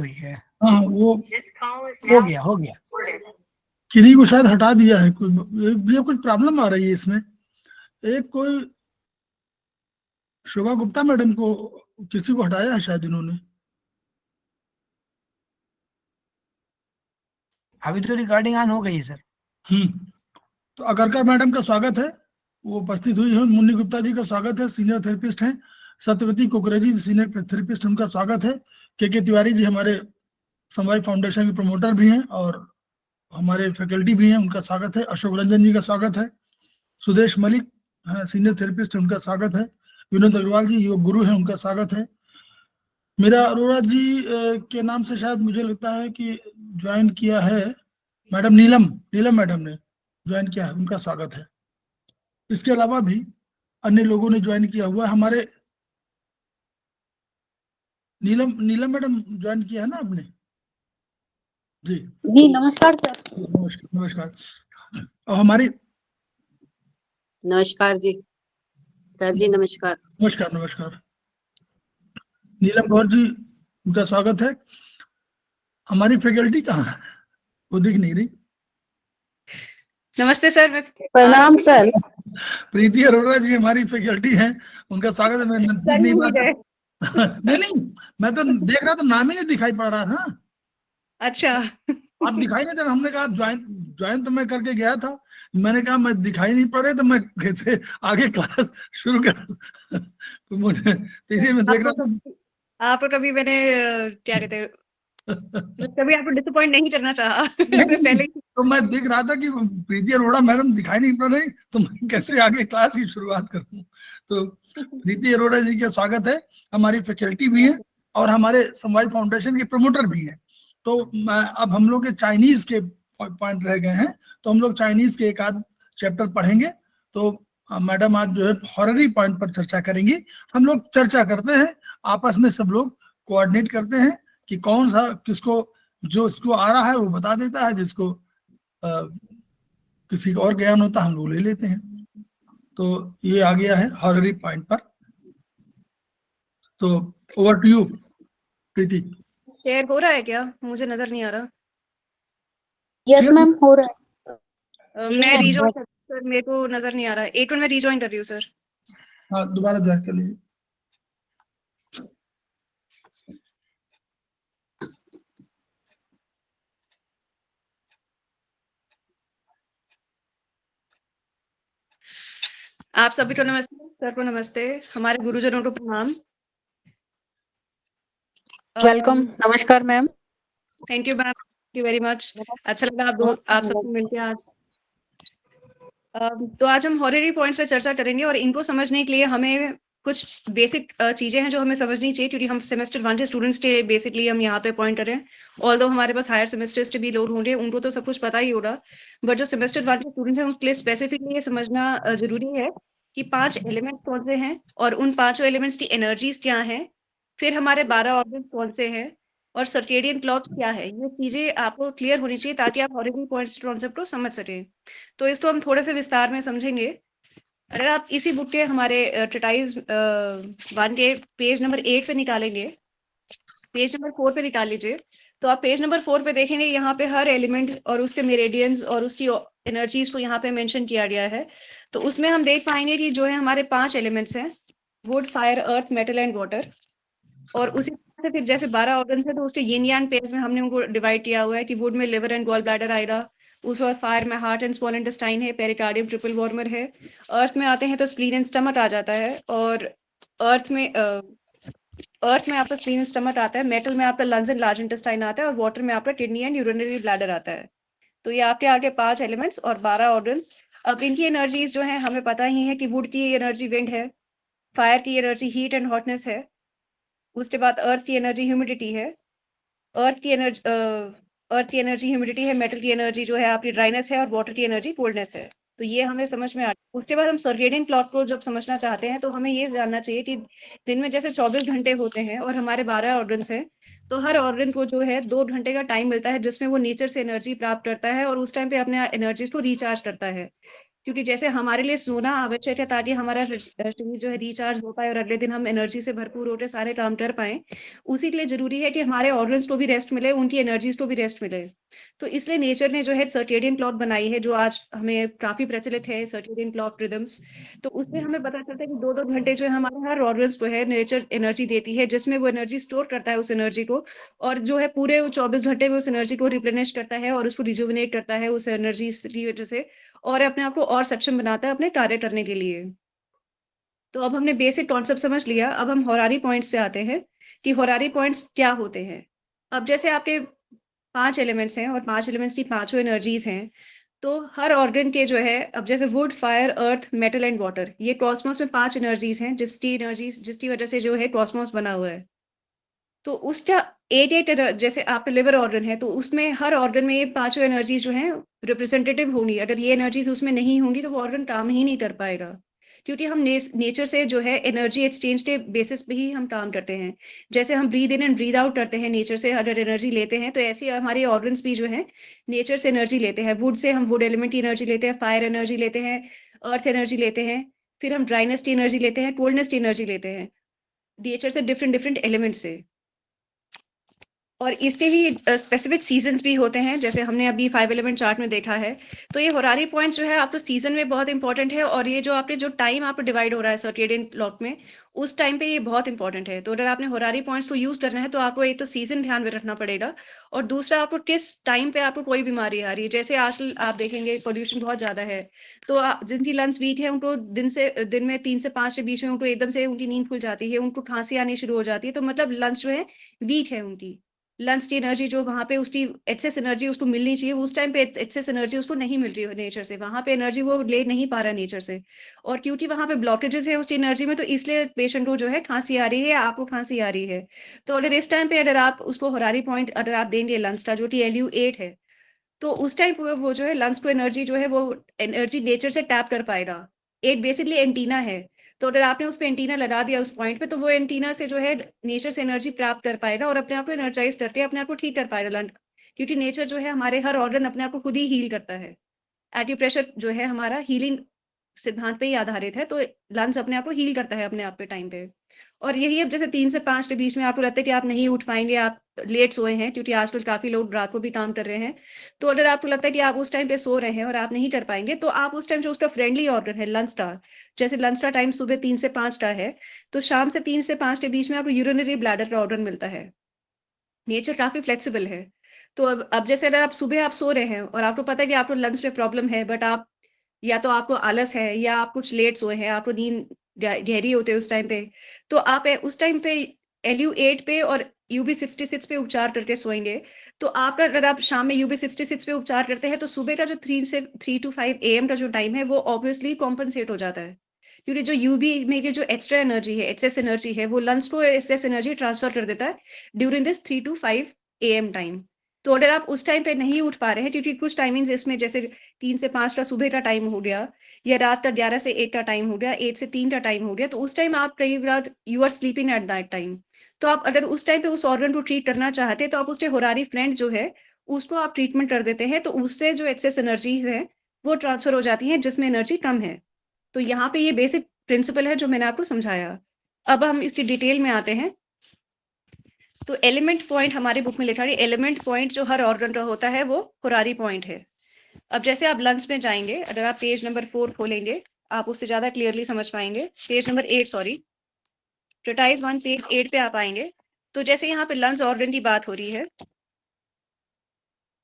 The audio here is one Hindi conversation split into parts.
हुई है। हाँ वो हो गया किन्हीं को शायद हटा दिया है, ये कुछ प्रॉब्लम आ रही है इसमें। एक कोई शोभा गुप्ता मैडम को किसी को हटाया है शायद इन्होंने। अभी तो रिकॉर्डिंग ऑन हो गई है सर। तो अगरकर मैडम का स्वागत है, वो उपस्थित हुई है। मुन्नी गुप्ता जी का स्वागत है, सीनियर थेरेपिस्ट हैं। सत्यवती कुकरेजी सीनियर थेरेपिस्ट, उनका स्वागत है। के तिवारी जी हमारे समवाय फाउंडेशन के प्रमोटर भी हैं और हमारे फैकल्टी भी हैं, उनका स्वागत है। अशोक रंजन जी का स्वागत है। सुदेश मलिक सीनियर थेरेपिस्ट है, उनका स्वागत है। विनोद अग्रवाल जी योग गुरु हैं, उनका स्वागत है। मीरा अरोड़ा जी के नाम से शायद मुझे लगता है कि ज्वाइन किया है मैडम नीलम मैडम ने ज्वाइन किया है, उनका स्वागत है। इसके अलावा भी अन्य लोगों ने ज्वाइन किया हुआ है। हमारे नीलम मैडम ज्वाइन किया है ना आपने? जी जी नमस्कार सर। नमस्कार। और हमारी नमस्कार जी सर जी, नमस्कार नमस्कार। नीलम गौर जी, उनका स्वागत है। हमारी फैकल्टी कहाँ है, वो दिख नहीं रही। नमस्ते सर। प्रणाम सर। प्रीति अरोड़ा जी हमारी फैकल्टी हैं, उनका स्वागत है। मैं दिख नहीं पाता नहीं, मैं तो देख रहा था, नाम ही नहीं दिखाई पड़ रहा था। अच्छा, आप दिखाई नहीं दे रहे। हमने कहा ज्वाइन तो मैं करके गया था, मैंने कहा मैं दिखाई नहीं पड़ रहे तो मैं कैसे आगे क्लास शुरू कर तो मुझे इसी में देख रहा था। आपको कभी मैंने क्या कहते हैं, कभी आपको डिसअपॉइंट नहीं करना चाहा पहले तो मैं देख रहा था कि प्रीति अरोड़ा मैडम दिखाई नहीं पड़ रही, तो मैं कैसे आगे क्लास की शुरुआत करूं। तो प्रीति अरोड़ा जी का स्वागत है। हमारी फैकल्टी भी है और हमारे समवाय फाउंडेशन के प्रमोटर भी हैं। तो अब हम लोग के चाइनीज के पॉइंट रह गए हैं, तो हम लोग चाइनीज के एक आध चैप्टर पढ़ेंगे। तो मैडम आज जो है हॉररी पॉइंट पर चर्चा करेंगी। हम लोग चर्चा करते हैं आपस में, सब लोग कोऑर्डिनेट करते हैं कि कौन सा किसको, जो इसको आ रहा है वो बता देता है, जिसको किसी को और ज्ञान होता है हम लोग ले लेते हैं। तो ये आ गया है हॉररी पॉइंट पर। तो over to you Preeti. Share हो रहा है क्या? मुझे नजर नहीं आ रहा। यस मैम, हो रहा है। मैं रीजॉइन कर, सर मेरे को नजर नहीं आ रहा है। एक मिनट, मैं रीजॉइन कर रही हूँ सर। हाँ, दोबारा ज्वाइन कर लीजिए। आप सभी को नमस्ते, सर को नमस्ते, हमारे गुरुजनों को प्रणाम। वेलकम। नमस्कार ma'am. Thank you ma'am, thank you very much. अच्छा लगा आप सबको मिलकर आज। तो आज हम हॉररी पॉइंट्स पे चर्चा करेंगे और इनको समझने के लिए हमें कुछ बेसिक चीजें हैं जो हमें समझनी चाहिए, क्योंकि हम सेमेस्टर 1 के स्टूडेंट्स के बेसिकली हम यहाँ पे पॉइंट कर रहे हैं। ऑल्दो हमारे पास हायर सेमेस्टर्स के भी लोग होंगे, उनको तो सब कुछ पता ही होगा, बट जो सेमेस्टर 1 के स्टूडेंट्स हैं उनके लिए स्पेसिफिकली ये समझना जरूरी है कि 5 एलिमेंट्स कौन से हैं और उन 5 एलिमेंट्स की एनर्जीज क्या हैं, फिर हमारे 12 ऑर्गन कौन से हैं और सर्केडियन क्लॉक क्या है। ये चीजें आपको क्लियर होनी चाहिए ताकि आप हॉररी पॉइंट्स कॉन्सेप्ट को समझ सकें। तो इसको हम थोड़े से विस्तार में समझेंगे। अगर आप इसी बुक के हमारे ट्रेटाइज 1 के पेज नंबर 8 पे निकालेंगे, पेज नंबर 4 पे निकाल लीजिए, तो आप पेज नंबर 4 पे देखेंगे यहाँ पे हर एलिमेंट और उसके मेरेडियंस और उसकी एनर्जीज को यहाँ पे मेंशन किया गया है। तो उसमें हम देख पाएंगे कि जो है हमारे 5 एलिमेंट्स हैं, would, fire, earth, metal and water. और उसी तरह से फिर जैसे 12 ऑर्गन्स है तो उसके यिन यांग पेज में हमने उनको डिवाइड किया हुआ है कि वुड में लिवर एंड गॉल ब्लैडर आएगा, उस बाद फायर में हार्ट एंड स्मॉल इंटेस्टाइन है, पेरिकार्डियम, ट्रिपल वॉर्मर है। अर्थ में आते हैं तो स्प्लीन एंड स्टमक आ जाता है, और अर्थ में आपका स्प्लीन एंड स्टमक आता है। मेटल में आपका लंग्स एंड लार्ज इंटेस्टाइन आता है, और वाटर में आपका किडनी एंड यूरिनरी ब्लैडर आता है। तो ये आपके आगे 5 एलिमेंट्स और 12 ऑर्गन्स। अब इनकी एनर्जीज जो है हमें पता ही है कि वुड की एनर्जी विंड है, फायर की एनर्जी हीट एंड हॉटनेस है, उसके बाद अर्थ की एनर्जी ह्यूमिडिटी है, अर्थ की एनर्जी ह्यूमिडिटी है, मेटल की एनर्जी जो है आपकी ड्राइनेस है, और वाटर की एनर्जी कोल्डनेस है। तो ये हमें समझ में आ। उसके बाद हम सर्केडियन क्लॉक को जब समझना चाहते हैं तो हमें ये जानना चाहिए कि दिन में जैसे 24 घंटे होते हैं और हमारे 12 ऑर्गन्स हैं, तो हर ऑर्गन को जो है 2 घंटे का टाइम मिलता है जिसमें वो नेचर से एनर्जी प्राप्त करता है और उस टाइम पे अपने एनर्जीज को रिचार्ज करता है। क्योंकि जैसे हमारे लिए सोना आवश्यक है ताकि हमारा शरीर जो है रिचार्ज हो पाए और अगले दिन हम एनर्जी से भरपूर होकर सारे काम कर पाए, उसी के लिए जरूरी है कि हमारे ऑर्गन्स को भी रेस्ट मिले, उनकी एनर्जीज को भी रेस्ट मिले। तो इसलिए नेचर ने जो है सर्केडियन क्लॉक बनाई है, जो आज हमें काफी प्रचलित है, सर्केडियन क्लॉक रिदम्स। तो उससे हमें पता चलता है कि 2-2 घंटे जो है हमारे हर ऑर्गन्स को है नेचर एनर्जी देती है, जिसमें वो एनर्जी स्टोर करता है उस एनर्जी को, और जो है पूरे 24 घंटे में उस एनर्जी को रिप्लेनिश करता है और उसको रिजुविनेट करता है उस एनर्जी की वजह से, और अपने आप को और सक्षम बनाता है अपने कार्य करने के लिए। तो अब हमने बेसिक कॉन्सेप्ट समझ लिया, अब हम होरारी पॉइंट्स पे आते हैं कि होरारी पॉइंट्स क्या होते हैं। अब जैसे आपके 5 एलिमेंट्स हैं और 5 एलिमेंट्स की पांचों एनर्जीज हैं, तो हर ऑर्गन के जो है, अब जैसे would, fire, earth, metal and water, ये कॉस्मोस में 5 एनर्जीज हैं, जिसकी वजह से जो है कॉस्मोस बना हुआ है। तो उसका 8 जैसे आपका लिवर ऑर्गन है, तो उसमें हर ऑर्गन में ये पांचों एनर्जीज जो हैं रिप्रेजेंटेटिव होंगी। अगर ये एनर्जीज उसमें नहीं होंगी तो वो ऑर्गन काम ही नहीं कर पाएगा, क्योंकि हम नेचर से जो है एनर्जी एक्सचेंज के बेसिस पे ही हम काम करते हैं। जैसे हम breathe in and breathe out करते हैं नेचर से, अगर एनर्जी लेते हैं, तो ऐसे हमारे ऑर्गन्स भी जो है नेचर से एनर्जी लेते हैं। वुड से हम वुड एलिमेंट की एनर्जी लेते हैं, फायर एनर्जी लेते हैं, अर्थ एनर्जी लेते हैं, फिर हम ड्राइनेस की एनर्जी लेते हैं, कोल्डनेस की एनर्जी लेते हैं, नेचर से डिफरेंट डिफरेंट एलिमेंट से। और इसके ही स्पेसिफिक सीजन्स भी होते हैं, जैसे हमने अभी 5 एलिमेंट चार्ट में देखा है। तो ये होरारी पॉइंट्स जो है आपको सीजन में बहुत इंपॉर्टेंट है, और ये जो आपने जो टाइम आपको डिवाइड हो रहा है सर्केडियन क्लॉक में, उस टाइम पे ये बहुत इंपॉर्टेंट है। तो अगर आपने होरारी पॉइंट्स को यूज करना है तो आपको एक तो सीजन ध्यान में रखना पड़ेगा, और दूसरा आपको किस टाइम पे आपको कोई बीमारी आ रही है। जैसे आजकल आप देखेंगे पोल्यूशन बहुत ज्यादा है, तो जिनकी लंग्स वीक है उनको दिन में 3 से 5 के बीच में उनको एकदम से उनकी नींद खुल जाती है, उनको खांसी आनी शुरू हो जाती है, तो मतलब लंग्स जो है वीक है उनकी। लंग्स की एनर्जी जो वहां पे उसकी एक्सेस एनर्जी उसको मिलनी चाहिए, उस टाइम पे एक्सेस एनर्जी उसको नहीं मिल रही है नेचर से, वहां पे एनर्जी वो ले नहीं पा रहा नेचर से, और क्योंकि वहां पे ब्लॉकेजेस है उसकी एनर्जी में, तो इसलिए पेशेंट को जो है खांसी आ रही है, आपको खांसी आ रही है। तो अगर इस टाइम पे अगर आप उसको होरारी पॉइंट अगर आप देंगे लंग्स का, जो कि LU8 है, तो उस टाइम वो जो है लंग्स को एनर्जी जो है वो एनर्जी नेचर से टैप कर पाएगा। एक बेसिकली एंटीना है, तो अगर आपने उस पे एंटीना लगा दिया उस पॉइंट पे, तो वो एंटीना से जो है नेचर से एनर्जी प्राप्त कर पाएगा और अपने आप को एनर्जाइज करके अपने आप को ठीक कर पाएगा लंग, क्योंकि नेचर जो है हमारे हर ऑर्गन अपने आप को खुद ही हील करता है। एक्यूप्रेशर जो है हमारा हीलिंग सिद्धांत पे ही आधारित है, तो लंग्स अपने आप को हील करता है अपने आप पे टाइम पे। और यही अब जैसे 3 से 5 के बीच में आपको लगता है कि आप नहीं उठ पाएंगे, आप लेट सोए हैं, क्योंकि आजकल काफी लोग रात को भी काम कर रहे हैं, तो अगर आपको लगता है कि आप उस टाइम पे सो रहे हैं और आप नहीं कर पाएंगे, तो आप उस टाइम जो उसका फ्रेंडली ऑर्गन है लंच का, जैसे लंच का टाइम सुबह 3 से 5 का है, तो शाम से 3 से 5 के बीच में आपको यूरिनरी ब्लैडर का ऑर्गन मिलता है। नेचर काफी फ्लेक्सिबल है। तो अब जैसे अगर आप सुबह आप सो रहे हैं और आपको पता है कि आपको लंग्स में प्रॉब्लम है, बट आप या तो आपको आलस है या आप कुछ लेट सोए हैं, आपको नींद गहरी होते है उस टाइम पे, तो आप उस टाइम पे LU8 पे और UB66 पे उपचार करके सोएंगे। तो आपका अगर आप शाम में UB66 पे उपचार करते हैं, तो सुबह का जो 3 to 5 AM का जो टाइम है वो ऑब्वियसली कॉम्पनसेट हो जाता है, क्योंकि जो UB में की जो एक्स्ट्रा एनर्जी है, एक्सेस एनर्जी है, वो लंग्स को एक्सेस एनर्जी ट्रांसफर कर देता है during this 3 to 5 AM time. तो अगर आप उस टाइम पे नहीं उठ पा रहे हैं, क्योंकि कुछ टाइमिंग्स इसमें जैसे 3 से 5 का सुबह का टाइम हो गया, या रात का 11 से 1 का टाइम हो गया, 8 से 3 का टाइम हो गया, तो उस टाइम आप कई बार you are sleeping at that time. तो आप अगर उस टाइम पे उस ऑर्गन को ट्रीट करना चाहते हैं, तो आप उसके होरारी फ्रेंड जो है उसको आप ट्रीटमेंट कर देते हैं, तो उससे जो एक्सेस एनर्जीज है वो ट्रांसफर हो जाती है जिसमें एनर्जी कम है। तो यहाँ पे ये बेसिक प्रिंसिपल है जो मैंने आपको समझाया। अब हम इसकी डिटेल में आते हैं। तो एलिमेंट पॉइंट हमारी बुक में लिखा है, एलिमेंट पॉइंट जो हर ऑर्गन का होता है वो होरारी पॉइंट है। अब जैसे आप लंग्स में जाएंगे, अगर आप पेज नंबर 4 खोलेंगे, आप उससे ज्यादा क्लियरली समझ पाएंगे। पेज नंबर 8 सॉरी, ट्रेटाइज 1 पेज 8 पे आप आएंगे। तो जैसे यहाँ पे लंग्स ऑर्गन की बात हो रही है,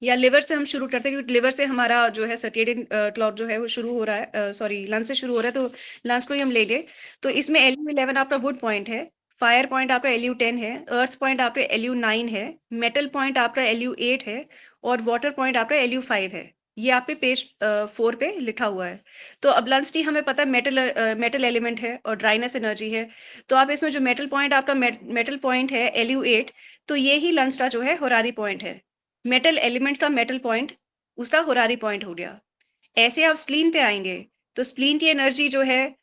या लिवर से हम शुरू करते हैं, क्योंकि लिवर से हमारा जो है सर्केडियन क्लॉक जो है वो शुरू हो रहा है, सॉरी लंग्स से शुरू हो रहा है, तो लंग्स को ही हम लेंगे। तो इसमें LU11 आपका वुड पॉइंट है, फायर पॉइंट आपका LU10 है, अर्थ पॉइंट आपका LU9 है, मेटल पॉइंट आपका LU8 है, और वाटर पॉइंट आपका LU5 है। ये आपके पेज 4 पे लिखा हुआ है। तो अब लंग्स की हमें पता है मेटल एलिमेंट है और ड्राइनेस एनर्जी है। तो आप इसमें जो मेटल पॉइंट आपका मेटल पॉइंट है LU8, तो ये ही लंग्स का जो है होरारी पॉइंट है। मेटल एलिमेंट का मेटल पॉइंट उसका होरारी पॉइंट हो गया। ऐसे आप स्प्लीन पे आएंगे, तो स्प्लीन की एनर्जी जो है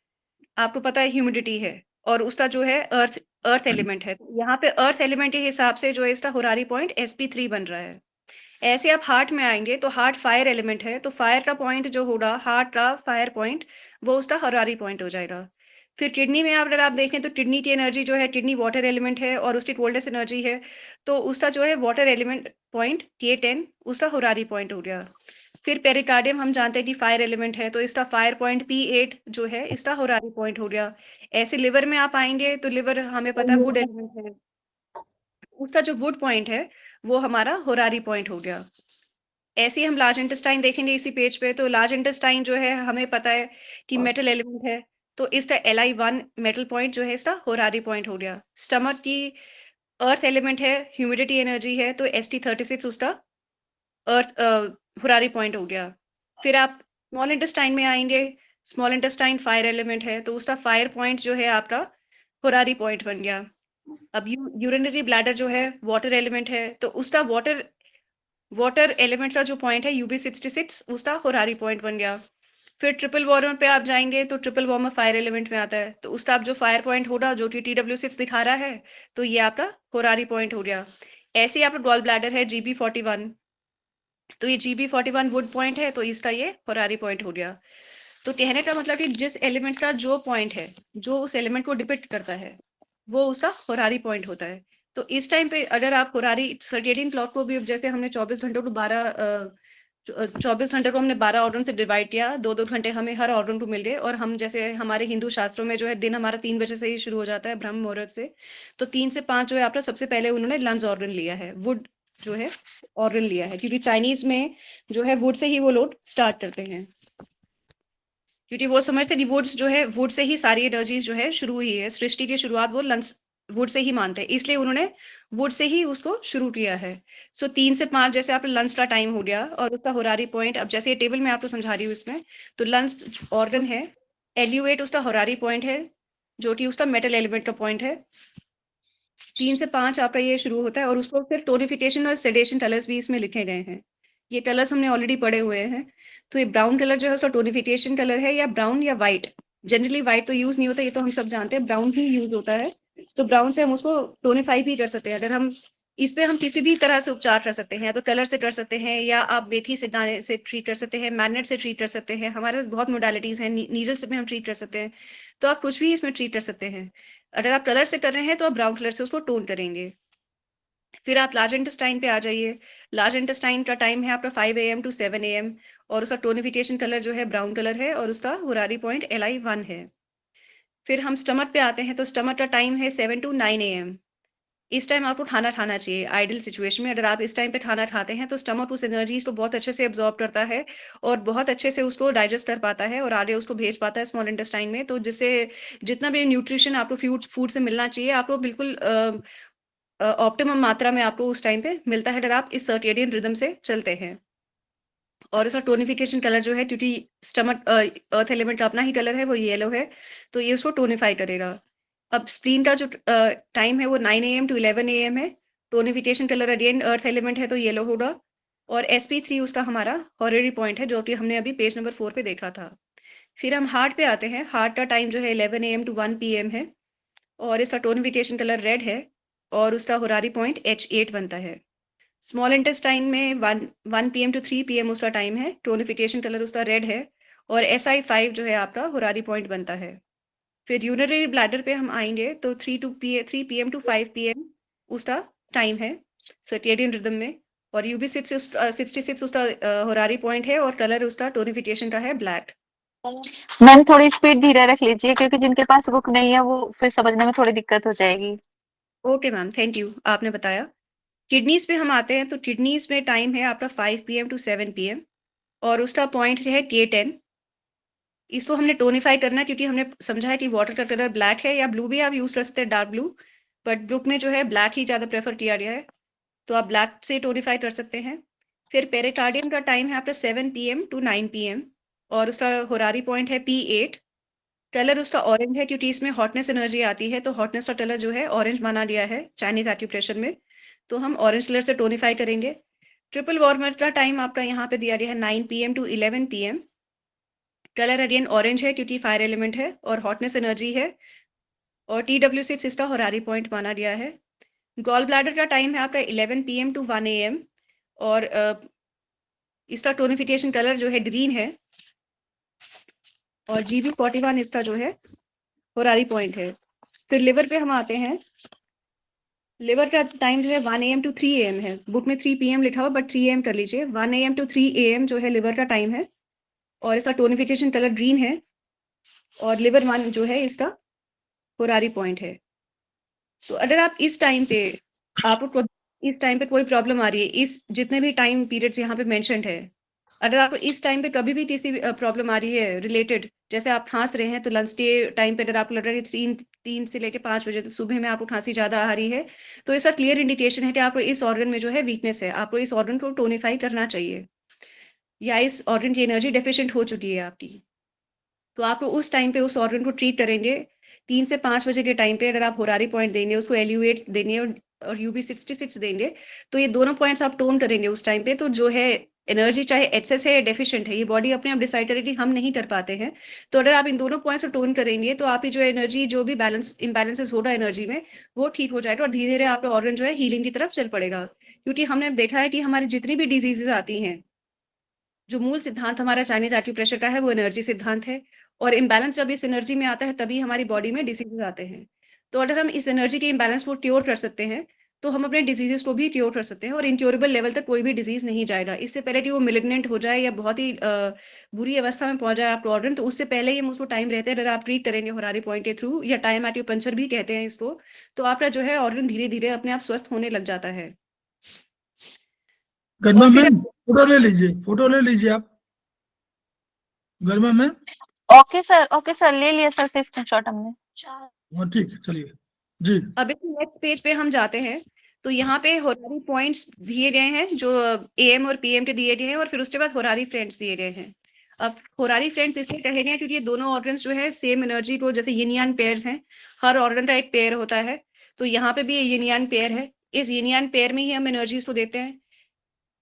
आपको पता है ह्यूमिडिटी है, और उसका जो है अर्थ एलिमेंट है। यहाँ पे अर्थ एलिमेंट के हिसाब से जो है इसका होरारी पॉइंट SP3 बन रहा है। ऐसे आप हार्ट में आएंगे तो हार्ट फायर एलिमेंट है, तो फायर का पॉइंट जो होगा, हार्ट का फायर पॉइंट, वो उसका हरारी पॉइंट हो जाएगा। फिर किडनी में अगर आप देखें तो किडनी की एनर्जी जो है, किडनी वाटर एलिमेंट है और उसकी कोल्डेस्ट एनर्जी है, तो उसका जो है वाटर एलिमेंट पॉइंट K10 उसका हरारी पॉइंट हो गया। फिर पेरिकार्डियम हम जानते हैं कि फायर एलिमेंट है, तो इसका फायर पॉइंट P8 जो है, इसका हरारी पॉइंट हो गया। ऐसे लिवर में आप आएंगे तो लिवर हमें पता है वुड एलिमेंट है, उसका जो वुड पॉइंट है वो हमारा होरारी पॉइंट हो गया। ऐसे ही हम लार्ज इंटेस्टाइन देखेंगे इसी पेज पे, तो लार्ज इंटेस्टाइन जो है हमें पता है कि मेटल एलिमेंट है, तो इसका Li1 मेटल पॉइंट जो है इसका होरारी पॉइंट हो गया। स्टमक की अर्थ एलिमेंट है, ह्यूमिडिटी एनर्जी है, तो St36 उसका अर्थ होरारी पॉइंट हो गया। फिर आप स्मॉल इंटेस्टाइन में आएंगे, स्मॉल इंटेस्टाइन फायर एलिमेंट है, तो उसका फायर पॉइंट जो है आपका होरारी पॉइंट बन गया। अब यूरिनरी ब्लैडर जो है वाटर एलिमेंट है, तो उसका वाटर एलिमेंट का जो पॉइंट है UB66 उसका होरारी पॉइंट बन गया। फिर ट्रिपल वार्मर पे आप जाएंगे तो ट्रिपल वार्मर फायर एलिमेंट में आता है, तो उसका आप जो फायर पॉइंट होगा जो कि TW6 दिखा रहा है, तो ये आपका होरारी पॉइंट हो गया। ऐसे ही आपका गॉल ब्लैडर है GB41, तो ये GB41 वुड पॉइंट है, तो इसका ये होरारी पॉइंट हो गया। तो कहने का मतलब कि जिस एलिमेंट का जो पॉइंट है, जो उस एलिमेंट को डिपिक्ट करता है, वो उसका होरारी पॉइंट होता है। तो इस टाइम पे अगर आप होरारी सर्केडियन क्लॉक को भी, जैसे हमने 24 घंटों को 24 घंटे को हमने 12 ऑर्गन से डिवाइड किया, 2-2 घंटे हमें हर ऑर्गन को मिल गए, और हम जैसे हमारे हिंदू शास्त्रों में जो है दिन हमारा 3 बजे से ही शुरू हो जाता है, ब्रह्म मुहूर्त से, तो 3 से 5 जो है आपका सबसे पहले उन्होंने लंग्स ऑर्गन लिया है, वुड जो है ऑर्गन लिया है, क्योंकि चाइनीज में जो है वुड से ही वो लोग स्टार्ट करते हैं, क्योंकि वो समझते हैं वुड्स जो है, वुड से ही सारी एनर्जीज जो है शुरू हुई है, सृष्टि की शुरुआत वो लंग्स वुड से ही मानते हैं, इसलिए उन्होंने वुड से ही उसको शुरू किया है। सो 3 से 5 जैसे आपका लंच का टाइम हो गया, और उसका होरारी पॉइंट, अब जैसे ये टेबल में आपको समझा रही हूँ इसमें, तो लंच ऑर्गन है, LU8 उसका होरारी पॉइंट है, जो कि उसका मेटल एलिमेंट का पॉइंट है। 3 से 5 आपका ये शुरू होता है, और उसको फिर टोनिफिकेशन और सेडेशन कलर्स भी इसमें लिखे गए हैं। ये कलर्स हमने ऑलरेडी पढ़े हुए हैं। तो ये ब्राउन कलर जो है उसका टोनिफिकेशन कलर है, या ब्राउन या व्हाइट, जनरली व्हाइट तो यूज नहीं होता, ये तो हम सब जानते हैं, ब्राउन ही यूज होता है। तो ब्राउन से हम उसको टोनिफाई भी कर सकते हैं, अगर हम इस पे हम किसी भी तरह से उपचार कर सकते हैं, या तो कलर से कर सकते हैं, या आप मेथी से दाने से ट्रीट कर सकते हैं, मैग्नेट से ट्रीट कर सकते हैं, हमारे पास बहुत मोडालिटीज हैं, नीडल से भी हम ट्रीट कर सकते हैं, तो आप कुछ भी इसमें ट्रीट कर सकते हैं। अगर आप कलर से कर रहे हैं तो आप ब्राउन कलर से उसको टोन करेंगे। फिर आप लार्ज इंटेस्टाइन पे आ जाइए। लार्ज इंटेस्टाइन का टाइम है आपका 5 AM to 7 AM, और उसका टोनिफिकेशन कलर जो है ब्राउन कलर है, और उसका होरारी पॉइंट Li1 है। फिर हम स्टमक पे आते हैं, तो स्टमक का टाइम है 7 to 9 AM। इस टाइम आपको खाना खाना चाहिए, आइडियल सिचुएशन में अगर आप इस टाइम पे खाना खाते हैं तो स्टमक उस एनर्जीज को बहुत अच्छे से एब्जॉर्ब करता है, और बहुत अच्छे से उसको डाइजेस्ट कर पाता है, और आगे उसको भेज पाता है स्मॉल इंटेस्टाइन में, तो जिससे जितना भी न्यूट्रिशन आपको फूड से मिलना चाहिए, आपको बिल्कुल ऑप्टिमम मात्रा में आपको उस टाइम पे मिलता है, अगर आप इस सर्केडियन रिदम से चलते हैं। और इसका टोनिफिकेशन कलर जो है, क्योंकि स्टमक अर्थ एलिमेंट का अपना ही कलर है, वो येलो है, तो ये उसको टोनिफाई करेगा। अब स्प्लीन का जो टाइम है वो 9 AM to 11 AM है। Tonification colour again earth element है, तो येलो होगा। और SP3 उसका हमारा हॉरेरी पॉइंट है, जो कि हमने अभी पेज नंबर 4 पे देखा था। फिर हम हार्ट पे आते हैं। हार्ट का टाइम जो है 11 AM to 1 PM है, और इसका टोनिफिकेशन कलर रेड है, और उसका होरारी पॉइंट H8 बनता है। स्मॉल इंटेस्टाइन में 1 PM to 3 PM उसका टाइम है, टोनिफिकेशन कलर उसका रेड है, और SI5 जो है आपका होरारी पॉइंट बनता है। फिर यूरिनरी ब्लैडर पे हम आएंगे तो 3 PM to 5 PM उसका टाइम है सर्केडियन रिदम में, और UB66 उसका होरारी पॉइंट है, और कलर उसका टोनिफिकेशन का है ब्लैक। मैम थोड़ी स्पीड धीरे रख लीजिए, क्योंकि जिनके पास बुक नहीं है वो फिर समझने में थोड़ी दिक्कत हो जाएगी। ओके मैम, थैंक यू, आपने बताया। किडनीज पे हम आते हैं, तो किडनीज में टाइम है आपका 5 PM to 7 PM, और उसका पॉइंट है K10। इसको हमने टोनिफाई करना है, क्योंकि हमने समझा है कि वाटर का कलर ब्लैक है, या ब्लू भी आप यूज कर सकते हैं, डार्क ब्लू, बट बुक में जो है ब्लैक ही ज्यादा प्रेफर किया गया है, तो आप ब्लैक से टोनिफाई कर सकते हैं। फिर पेरिकार्डियम का टाइम है आपका 7 PM to 9 PM, और उसका होरारी पॉइंट है P8। कलर उसका ऑरेंज है, क्योंकि इसमें हॉटनेस एनर्जी आती है, तो हॉटनेस का कलर जो है ऑरेंज माना गया है चाइनीज एक्यूप्रेशर में, तो हम ऑरेंज कलर से टोनिफाई करेंगे। ट्रिपल वार्मर का टाइम आपका यहाँ पे दिया गया है 9 PM to 11 PM। Colour again orange है, क्योंकि फायर एलिमेंट है और हॉटनेस एनर्जी है, और TW6 इसका होरारी पॉइंट माना गया है। गॉल ब्लैडर का टाइम है आपका 11 PM to 1 AM, और इसका टोनिफिकेशन कलर जो है ग्रीन है, और GB41 इसका जो है होरारी पॉइंट है। फिर लिवर पे हम आते हैं। लिवर का टाइम जो है 1 AM to 3 AM है। बुक में 3 PM लिखा हुआ, बट 3 AM कर लीजिए। 1 AM to 3 AM जो है लिवर का टाइम है, और इसका टोनिफिकेशन कलर ग्रीन है, और लिवर 1 जो है इसका होरारी पॉइंट है। तो अगर आप इस टाइम पे आपको इस टाइम पे कोई प्रॉब्लम आ रही है, इस जितने भी टाइम पीरियड्स यहाँ पे मेंशन्ड है, अगर आपको इस टाइम पे कभी भी किसी प्रॉब्लम आ रही है रिलेटेड, जैसे आप खांस रहे हैं, तो लंच के टाइम पे अगर आपको लग रहा है 3 से लेके 5 बजे तक सुबह में आपको खांसी ज्यादा आ रही है, तो इसका क्लियर इंडिकेशन है कि आपको इस ऑर्गन में जो है वीकनेस है, आपको इस ऑर्गन को टोनिफाई करना चाहिए, या इस ऑर्गन की एनर्जी डेफिशिएंट हो चुकी है आपकी। तो आपको उस टाइम पे उस ऑर्गन को ट्रीट करेंगे। 3 से 5 बजे के टाइम पे अगर आप होरारी पॉइंट देंगे, उसको एल्यूएट देंगे और UB66 देंगे, तो ये दोनों पॉइंट्स आप टोन करेंगे उस टाइम पे, तो जो है एनर्जी चाहे एक्सेस है या डेफिशिएंट है, ये बॉडी अपने आप डिसाइड करेगी, हम नहीं कर पाते हैं। तो अगर आप इन दोनों पॉइंट्स को टोन करेंगे, तो आपकी जो एनर्जी, जो भी बैलेंस इम्बैलेंसेस हो रहा है एनर्जी में, वो ठीक हो जाएगा, और धीरे धीरे आपका ऑर्गन जो है हीलिंग की तरफ चल पड़ेगा। क्योंकि हमने देखा है कि हमारी जितनी भी डिजीजेज आती हैं, जो मूल सिद्धांत हमारा चाइनीज एक्यूप्रेशर का है, वो एनर्जी सिद्धांत है, और इम्बैलेंस जब इस एनर्जी में आता है, तभी हमारी बॉडी में डिसीजेज आते हैं। तो अगर हम इस एनर्जी के इम्बैलेंस को क्योर कर सकते हैं, तो हम अपने डिजीजेस को भी क्योर कर सकते हैं, और इनक्योरेबल लेवल तक कोई भी डिजीज नहीं जाएगा। इससे पहले कि वो मिलिग्नेंट हो जाए या बहुत ही बुरी अवस्था में पहुंच जाए आपका ऑर्गन, तो उससे पहले ही हम उसको टाइम रहते हैं, अगर आप ट्रीट करेंगे होरारी पॉइंट के थ्रू, या टाइम एक्यूपंक्चर भी कहते हैं इसको, तो आपका जो है ऑर्गन धीरे धीरे अपने आप स्वस्थ होने लग जाता है। गरिमा और फिर मैम फोटो ले लीजिए आप। गरिमा मैम, ओके सर, ले लिया सर से स्क्रीनशॉट हमने। हाँ ठीक है, चलिए जी। अब इस नेक्स्ट पेज पे हम जाते हैं, तो यहाँ पे होरारी पॉइंट्स दिए गए हैं, जो AM और PM के दिए गए हैं, और फिर उसके बाद होरारी फ्रेंड्स दिए गए हैं। अब होरारी फ्रेंड्स इसलिए कहे गए हैं क्योंकि ये दोनों ऑर्गन्स जो है सेम एनर्जी को, जैसे यिन यान पेयर्स हैं, हर ऑर्गन का एक पेयर होता है, तो यहाँ पे भी यिन यान पेयर है। इस यिन यान पेयर में ही हम एनर्जीज को देते हैं,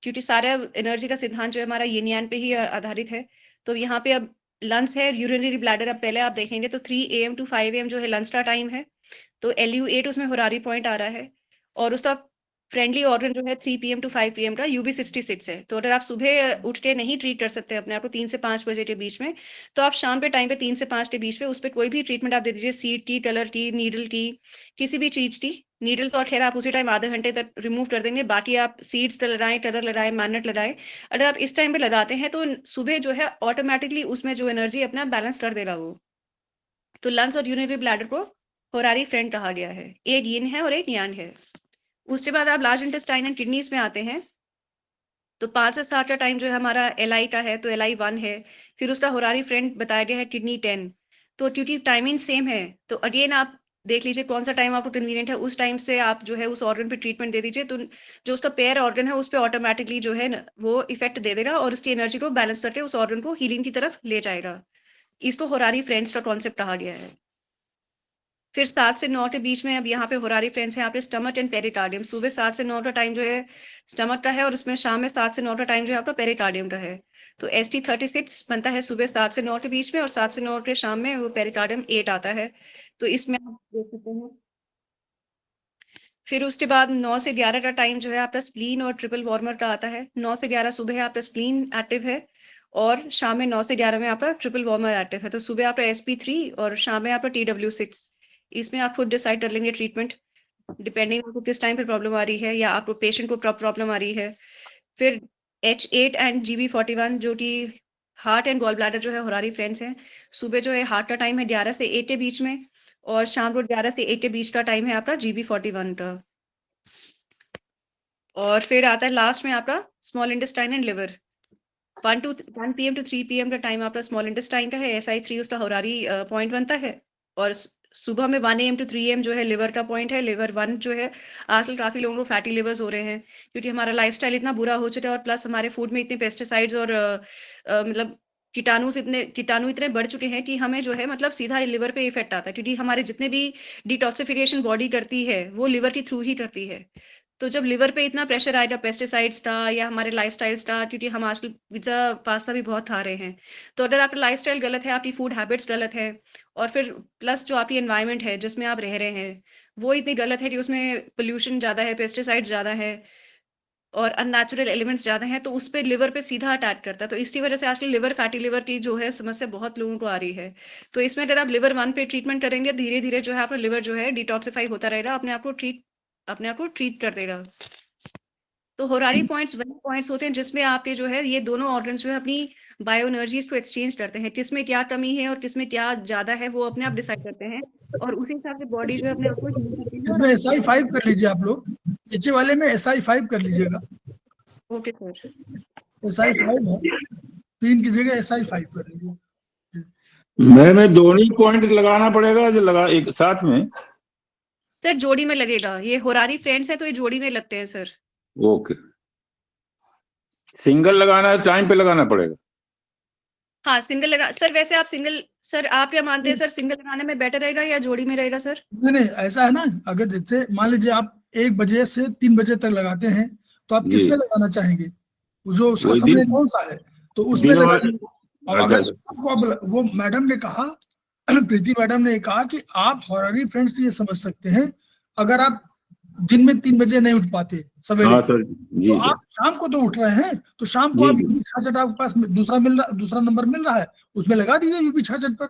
क्योंकि सारा एनर्जी का सिद्धांत जो है हमारा यिन यान पे ही आधारित है। तो यहाँ पे अब लंग्स है, यूरिनरी ब्लैडर, अब पहले आप देखेंगे तो 3 AM to 5 AM जो है लंच का टाइम है, तो LU8 उसमें होरारी पॉइंट आ रहा है, और उसका फ्रेंडली ऑर्गन जो है 3 PM to 5 PM का UB66 है। तो अगर आप सुबह उठ के नहीं ट्रीट कर सकते अपने आप को 3 से 5 बजे के बीच में, तो आप शाम पे टाइम पे 3 से 5 के बीच में उस पर कोई भी ट्रीटमेंट आप दे दीजिए, सीड की, कलर की, नीडल की, किसी भी चीज की। नीडल तो खैर आप उसी टाइम आधे घंटे तक रिमूव कर देंगे, बाकी आप सीड्स लगाएं, कलर लगाएं, मैग्नेट लगाएं। अगर आप इस टाइम पे लगाते हैं, तो सुबह जो है ऑटोमेटिकली उसमें जो एनर्जी अपना बैलेंस कर देगा वो। तो लंग्स और यूरिनरी ब्लैडर को होरारी फ्रेंड कहा गया है, एक यिन है और एक यान है। उसके बाद आप लार्ज इंटेस्टाइन एंड किडनीज में आते हैं, तो 5 से 7 का टाइम जो है हमारा LI का है, तो LI1 है। फिर उसका होरारी फ्रेंड बताया गया है किडनी 10। तो क्योंकि टाइमिंग सेम है, तो अगेन आप देख लीजिए कौन सा टाइम आपको कन्वीनियंट है, उस टाइम से आप जो है उस ऑर्गन पे ट्रीटमेंट दे दीजिए, तो जो उसका पेयर ऑर्गन है उस पर ऑटोमेटिकली जो है वो इफेक्ट दे देगा, और उसकी एनर्जी को बैलेंस करके उस ऑर्गन को हीलिंग की तरफ ले जाएगा। इसको होरारी फ्रेंड्स का कॉन्सेप्ट कहा गया है। फिर 7 से 9 के बीच में अब यहाँ पे होरारी फ्रेंड्स है, यहाँ पे स्टमक एंड पेरिकार्डियम। सुबह 7 से 9 का टाइम जो है स्टमक का है, और इसमें शाम में 7 से 9 का टाइम जो है आपका पेरिकार्डियम का है। तो ST36 बनता है सुबह 7 से 9 के बीच में, और 7 से 9 के शाम में वो पेरिकार्डियम 8 आता है। तो इसमें आप देख सकते हैं। फिर उसके बाद 9 से 11 का टाइम जो है आपका स्प्लीन और ट्रिपल वार्मर का आता है। 9 से 11 सुबह आपका स्प्लीन एक्टिव है, और शाम में 9 से 11 में आपका ट्रिपल वार्मर एक्टिव है। तो सुबह आपका SP3 और शाम में आपका TW6। इसमें आप खुद डिसाइड कर लेंगे ट्रीटमेंट, डिपेंडिंग आपको किस टाइम पे प्रॉब्लम आ रही है, या आपको पेशेंट को प्रॉब्लम आ रही है। फिर H8 एंड GB41 जो कि हार्ट एंड गॉल ब्लैडर जो है होरारी फ्रेंड्स हैं। सुबह जो है हार्ट का टाइम है 11 से 1 के बीच में, और शाम को 11 से 1 के बीच का टाइम है आपका GB41 का। और फिर आता है लास्ट में आपका small intestine and liver. 1 PM to 3 PM का टाइम आपका स्मॉल इंटेस्टाइन का है, SI3 उसका होरारी पॉइंट बनता है, और सुबह में 1 AM to 3 AM जो है लिवर का पॉइंट है। लिवर 1 जो है, आजकल काफी लोगों को फैटी लिवर्स हो रहे हैं, क्योंकि हमारा लाइफस्टाइल इतना बुरा हो चुका है, और प्लस हमारे फूड में इतने पेस्टिसाइड्स और मतलब कीटाणु इतने बढ़ चुके हैं कि हमें जो है मतलब सीधा लिवर पे इफेक्ट आता है, क्योंकि हमारे जितने भी डिटॉक्सिफिकेशन बॉडी करती है वो लिवर के थ्रू ही करती है। तो जब लिवर पे इतना प्रेशर आएगा पेस्टिसाइड्स का या हमारे लाइफस्टाइल्स का, क्योंकि हम आजकल पिज्जा पास्ता भी बहुत खा रहे हैं, तो अगर आपका लाइफस्टाइल गलत है, आपकी फूड हैबिट्स गलत है, और फिर प्लस जो आपकी एनवायरनमेंट है जिसमें आप रह रहे हैं वो इतनी गलत है कि उसमें पोल्यूशन ज़्यादा है, पेस्टिसाइड ज़्यादा है, और अननेचुरल एलिमेंट्स ज्यादा हैं, तो उस पे लिवर पे सीधा अटैक करता है। तो इसकी वजह से आजकल लिवर फैटी लिवर की जो है समस्या बहुत लोगों को आ रही है। तो इसमें अगर आप लिवर 1 पे ट्रीटमेंट करेंगे, धीरे धीरे जो है आपका लिवर जो है डिटॉक्सिफाई होता रहेगा, अपने आप को ट्रीट कर देगा। तो होरारी पॉइंट्स वही पॉइंट्स होते हैं जिसमें आपके जो है ये दोनों ऑर्गन्स जो है अपनी बायो एनर्जीज को एक्सचेंज करते हैं। किसमें क्या कमी है और किसमें क्या ज्यादा है वो अपने आप डिसाइड करते हैं, और उसी हिसाब से बॉडी जो है अपने आप को heal करती है। इसमें SI5 कर लीजिए आप लोग, नीचे वाले में SI5 कर लीजिएगा। Okay sir. SI5 है, 3 की जगह SI5 कर लीजिए। मैं दोनों पॉइंट लगाना पड़ेगा जो लगा एक साथ में? सर जोड़ी में लगेगा, ये होरारी फ्रेंड्स है तो ये जोड़ी में लगते हैं सर। ओके, सिंगल लगाना है, टाइम पे लगाना पड़ेगा? हाँ सिंगल लगा सर। वैसे आप सिंगल, सर आप क्या मानते हैं सर, सिंगल लगाने में बेटर रहेगा या जोड़ी में रहेगा सर? नहीं, ऐसा है ना, अगर जैसे मान लीजिए आप 1 बजे से 3 बजे तक लगाते हैं, तो आप जी। किसमें लगाना चाहेंगे? जो उसका वही समय दिन- कौन सा है, तो उसमें दिन वाला- लगाइए। और अच्छा, अगर आपको वो मैडम ने कहा, प्रीति मैडम ने कहा कि आप हॉररी फ्रेंड्स ये समझ सकते हैं, अगर आप दिन में 3 बजे नहीं उठ पाते सवेरे, हाँ सर जी तो सर। आप शाम को तो उठ रहे हैं, तो शाम को जी, आप जी। यूपी 66 आपके पास दूसरा नंबर मिल रहा है, उसमें लगा दीजिए यूपी 66 पर।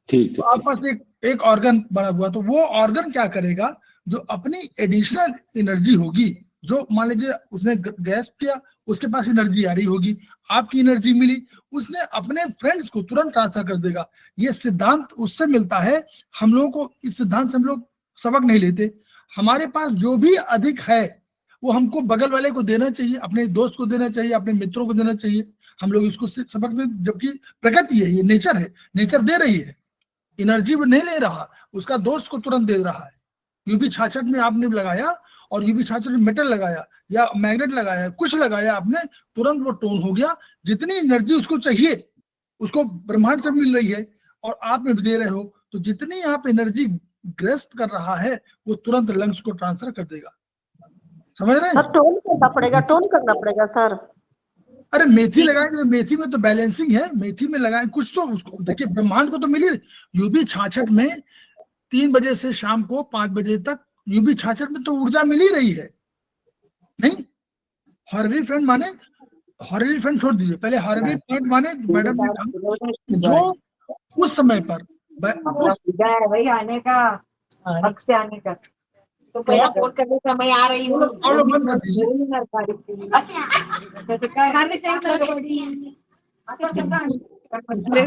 ठीक तो सर। आपके पास एक ऑर्गन बना हुआ, तो वो ऑर्गन क्या करेगा, जो अपनी एडिशनल एनर्जी होगी, जो मान लीजिए उसने गैस किया, उसके पास एनर्जी आ रही होगी, आपकी एनर्जी मिली, उसने अपने फ्रेंड्स को तुरंत ट्रांसफर कर देगा। ये सिद्धांत उससे मिलता है, हम लोगों को इस सिद्धांत से हम लोग सबक नहीं लेते। हमारे पास जो भी अधिक है वो हमको बगल वाले को देना चाहिए, अपने दोस्त को देना चाहिए, अपने मित्रों को देना चाहिए। हम लोग इसको सबक में, जबकि प्रकृति है, ये नेचर है, नेचर दे रही है, एनर्जी में नहीं ले रहा, उसका दोस्त को तुरंत दे रहा है। यूपी 66 में आपने लगाया और यूपी 66 में मेटल लगाया या मैग्नेट लगाया, कुछ लगाया आपने, तुरंत वो टोन हो गया। जितनी एनर्जी उसको चाहिए उसको ब्रह्मांड से मिल रही है और आप में भी दे रहे हो, तो जितनी आप एनर्जी ग्रस्त कर रहा है वो तुरंत लंग्स को ट्रांसफर कर देगा। समझ रहे हैं? सर टोन करना पड़ेगा सर। अरे मेथी लगाएंगे तो मेथी में तो बैलेंसिंग है, मेथी में लगाए कुछ तो उसको देखिए, ब्रह्मांड को तो मिली। यूपी 66 में 3 बजे से शाम को 5 बजे तक यूपी 66 में तो ऊर्जा मिल ही रही है। नहीं, हॉररी फ्रेंड माने, हॉररी फ्रेंड छोड़ दीजिए, पहले हॉररी फ्रेंड माने मैडम ने कहा जो उस समय पर वही आने का, हक से आने का, तो पहला फोन करने का मैं आ रही हूँ। और लोग बंद कर दीजिए।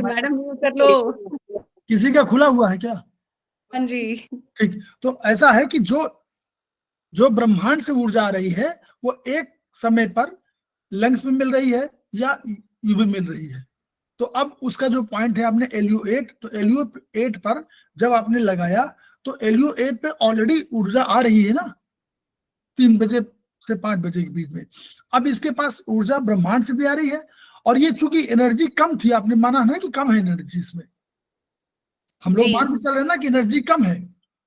मैडम म्यूट कर लो। किसी का खुला हुआ है क्या? हाँ जी। ठीक, तो ऐसा है कि जो ब्रह्मांड से ऊर्जा आ रही है वो एक समय पर लंग्स में मिल रही है या यूवी मिल रही है। तो अब उसका जो पॉइंट है, आपने LU8, तो LU8 पर जब आपने लगाया तो LU8 पे ऑलरेडी ऊर्जा आ रही है ना, 3 बजे से 5 बजे के बीच में। अब इसके पास ऊर्जा ब्रह्मांड से भी आ रही है, और ये चूंकि एनर्जी कम थी, आपने माना ना कि कम है एनर्जी इसमें, हम लोग जी। मान के चल रहे हैं ना कि एनर्जी कम है,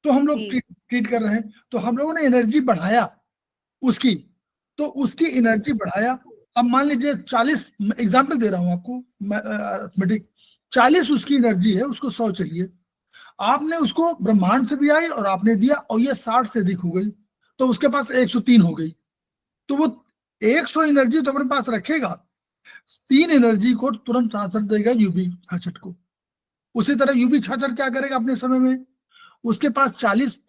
तो हम लोग जी। ट्रीट कर रहे हैं, तो हम लोगों ने एनर्जी बढ़ाया उसकी, तो उसकी एनर्जी बढ़ाया। अब मान लीजिए 40, एग्जाम्पल दे रहा हूं आपको, अरिथमेटिक, 40 उसकी एनर्जी है, उसको 100 चाहिए, आपने उसको ब्रह्मांड से भी आई और आपने दिया, और ये 60 से अधिक हो गई, तो उसके पास 103 हो गई। तो वो 100 एनर्जी तो अपने पास रखेगा, 3 एनर्जी को तुरंत ट्रांसफर देगा यूपी 66 को। उसी तरह यूपी 66 क्या करेगा अपने समय में, उसके पास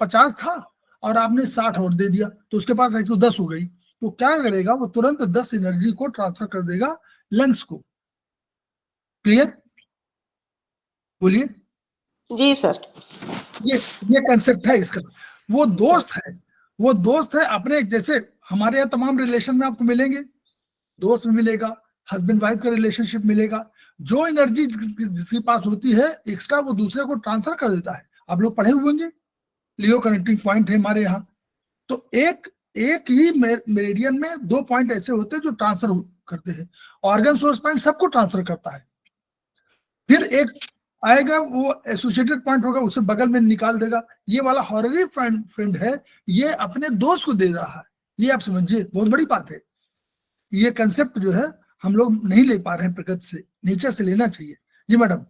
50 था और आपने 60 और दे दिया, तो उसके पास 110 हो गई। तो क्या करेगा, वो तुरंत 10 एनर्जी को ट्रांसफर कर देगा लंग्स को। क्लियर? बोलिए। जी सर। ये कंसेप्ट है इसका। वो दोस्त है अपने, जैसे हमारे यहाँ तमाम रिलेशन में आपको मिलेंगे, दोस्त में मिलेगा, हस्बैंड वाइफ का रिलेशनशिप मिलेगा, जो एनर्जी जिसके पास होती है एक्स्ट्रा वो दूसरे को ट्रांसफर कर देता है। आप लोग पढ़े हुए होंगे, लियो कनेक्टिंग पॉइंट है हमारे यहाँ। तो एक ही मेरिडियन में 2 पॉइंट ऐसे होते हैं जो ट्रांसफर करते हैं। ऑर्गन सोर्स पॉइंट सबको ट्रांसफर करता है, फिर एक आएगा वो एसोसिएटेड पॉइंट होगा, उसे बगल में निकाल देगा। ये वाला हॉररी फ्रेंड है, ये अपने दोस्त को दे रहा है। ये आप समझिए, बहुत बड़ी बात है। ये कंसेप्ट जो है हम लोग नहीं ले पा रहे हैं प्रकृति से, नेचर से लेना चाहिए। जी मैडम।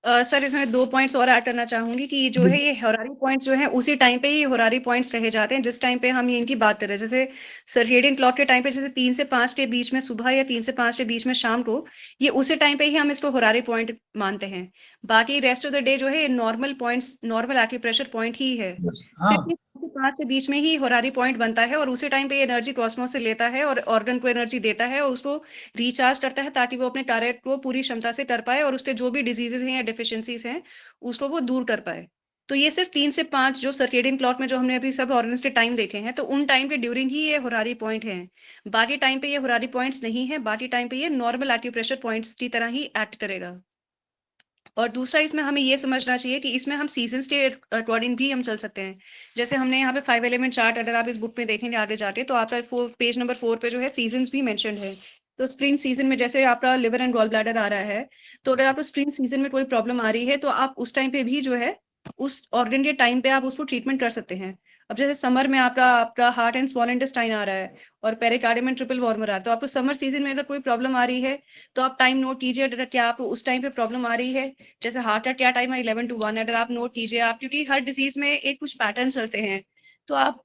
सर इसमें 2 पॉइंट्स और ऐड करना चाहूंगी कि जो है ये होरारी पॉइंट्स जो है उसी टाइम पे ही होरारी पॉइंट्स रह जाते हैं जिस टाइम पे हम इनकी बात कर रहे हैं। जैसे सर्केडियन क्लॉक के टाइम पे जैसे 3 से 5 के बीच में सुबह या 3 से 5 के बीच में शाम को, ये उसी टाइम पे ही हम इसको होरारी पॉइंट मानते हैं। बाकी रेस्ट ऑफ द डे जो है normal points, normal acupressure point ही है। सिर्फ ये 3 से 5 के बीच में ही होरारी पॉइंट बनता है और उसी टाइम पे एनर्जी कॉस्मोस से लेता है और ऑर्गन को एनर्जी देता है और उसको रिचार्ज करता है ताकि वो अपने टारगेट को पूरी क्षमता से कर पाए और उसके जो भी डिजीजेज हैं या डिफिशिएंसीज हैं उसको वो दूर कर पाए। तो ये सिर्फ 3 से 5 जो सर्केडियन क्लॉक में जो हमने अभी सब ऑर्गन्स के टाइम देखे हैं, तो उन टाइम के ड्यूरिंग ही ये होरारी पॉइंट हैं। बाकी टाइम पे ये होरारी पॉइंट्स नहीं है, बाकी टाइम पे ये नॉर्मल एक्यूप्रेशर पॉइंट्स की तरह ही एक्ट करेगा। और दूसरा इसमें हमें ये समझना चाहिए कि इसमें हम सीजन्स के अकॉर्डिंग भी हम चल सकते हैं। जैसे हमने यहाँ पे 5 एलिमेंट चार्ट अगर आप इस बुक में देखेंगे आगे जाके, तो आपका पेज नंबर 4 पे जो है सीजन्स भी मेंशन्ड है। तो स्प्रिंग सीजन में जैसे आपका लिवर एंड गॉल ब्लैडर आ रहा है, तो अगर आपको स्प्रिंग सीजन में कोई प्रॉब्लम आ रही है तो आप उस टाइम पे भी जो है उस ऑर्गन के टाइम पे आप उसको ट्रीटमेंट कर सकते हैं। अब जैसे समर में आपका आपका हार्ट एंड स्मॉल इंटेस्टाइन आ रहा है और पेरिकार्डियम एंड ट्रिपल वार्मर आ रहा है, तो आपको समर सीजन में अगर कोई प्रॉब्लम आ रही है तो आप टाइम नोट कीजिए अगर क्या आपको उस टाइम पे प्रॉब्लम आ रही है। जैसे हार्ट का क्या टाइम है 11 to 1, अगर आप नोट कीजिए आप, क्योंकि हर डिजीज में एक कुछ पैटर्न चलते हैं, तो आप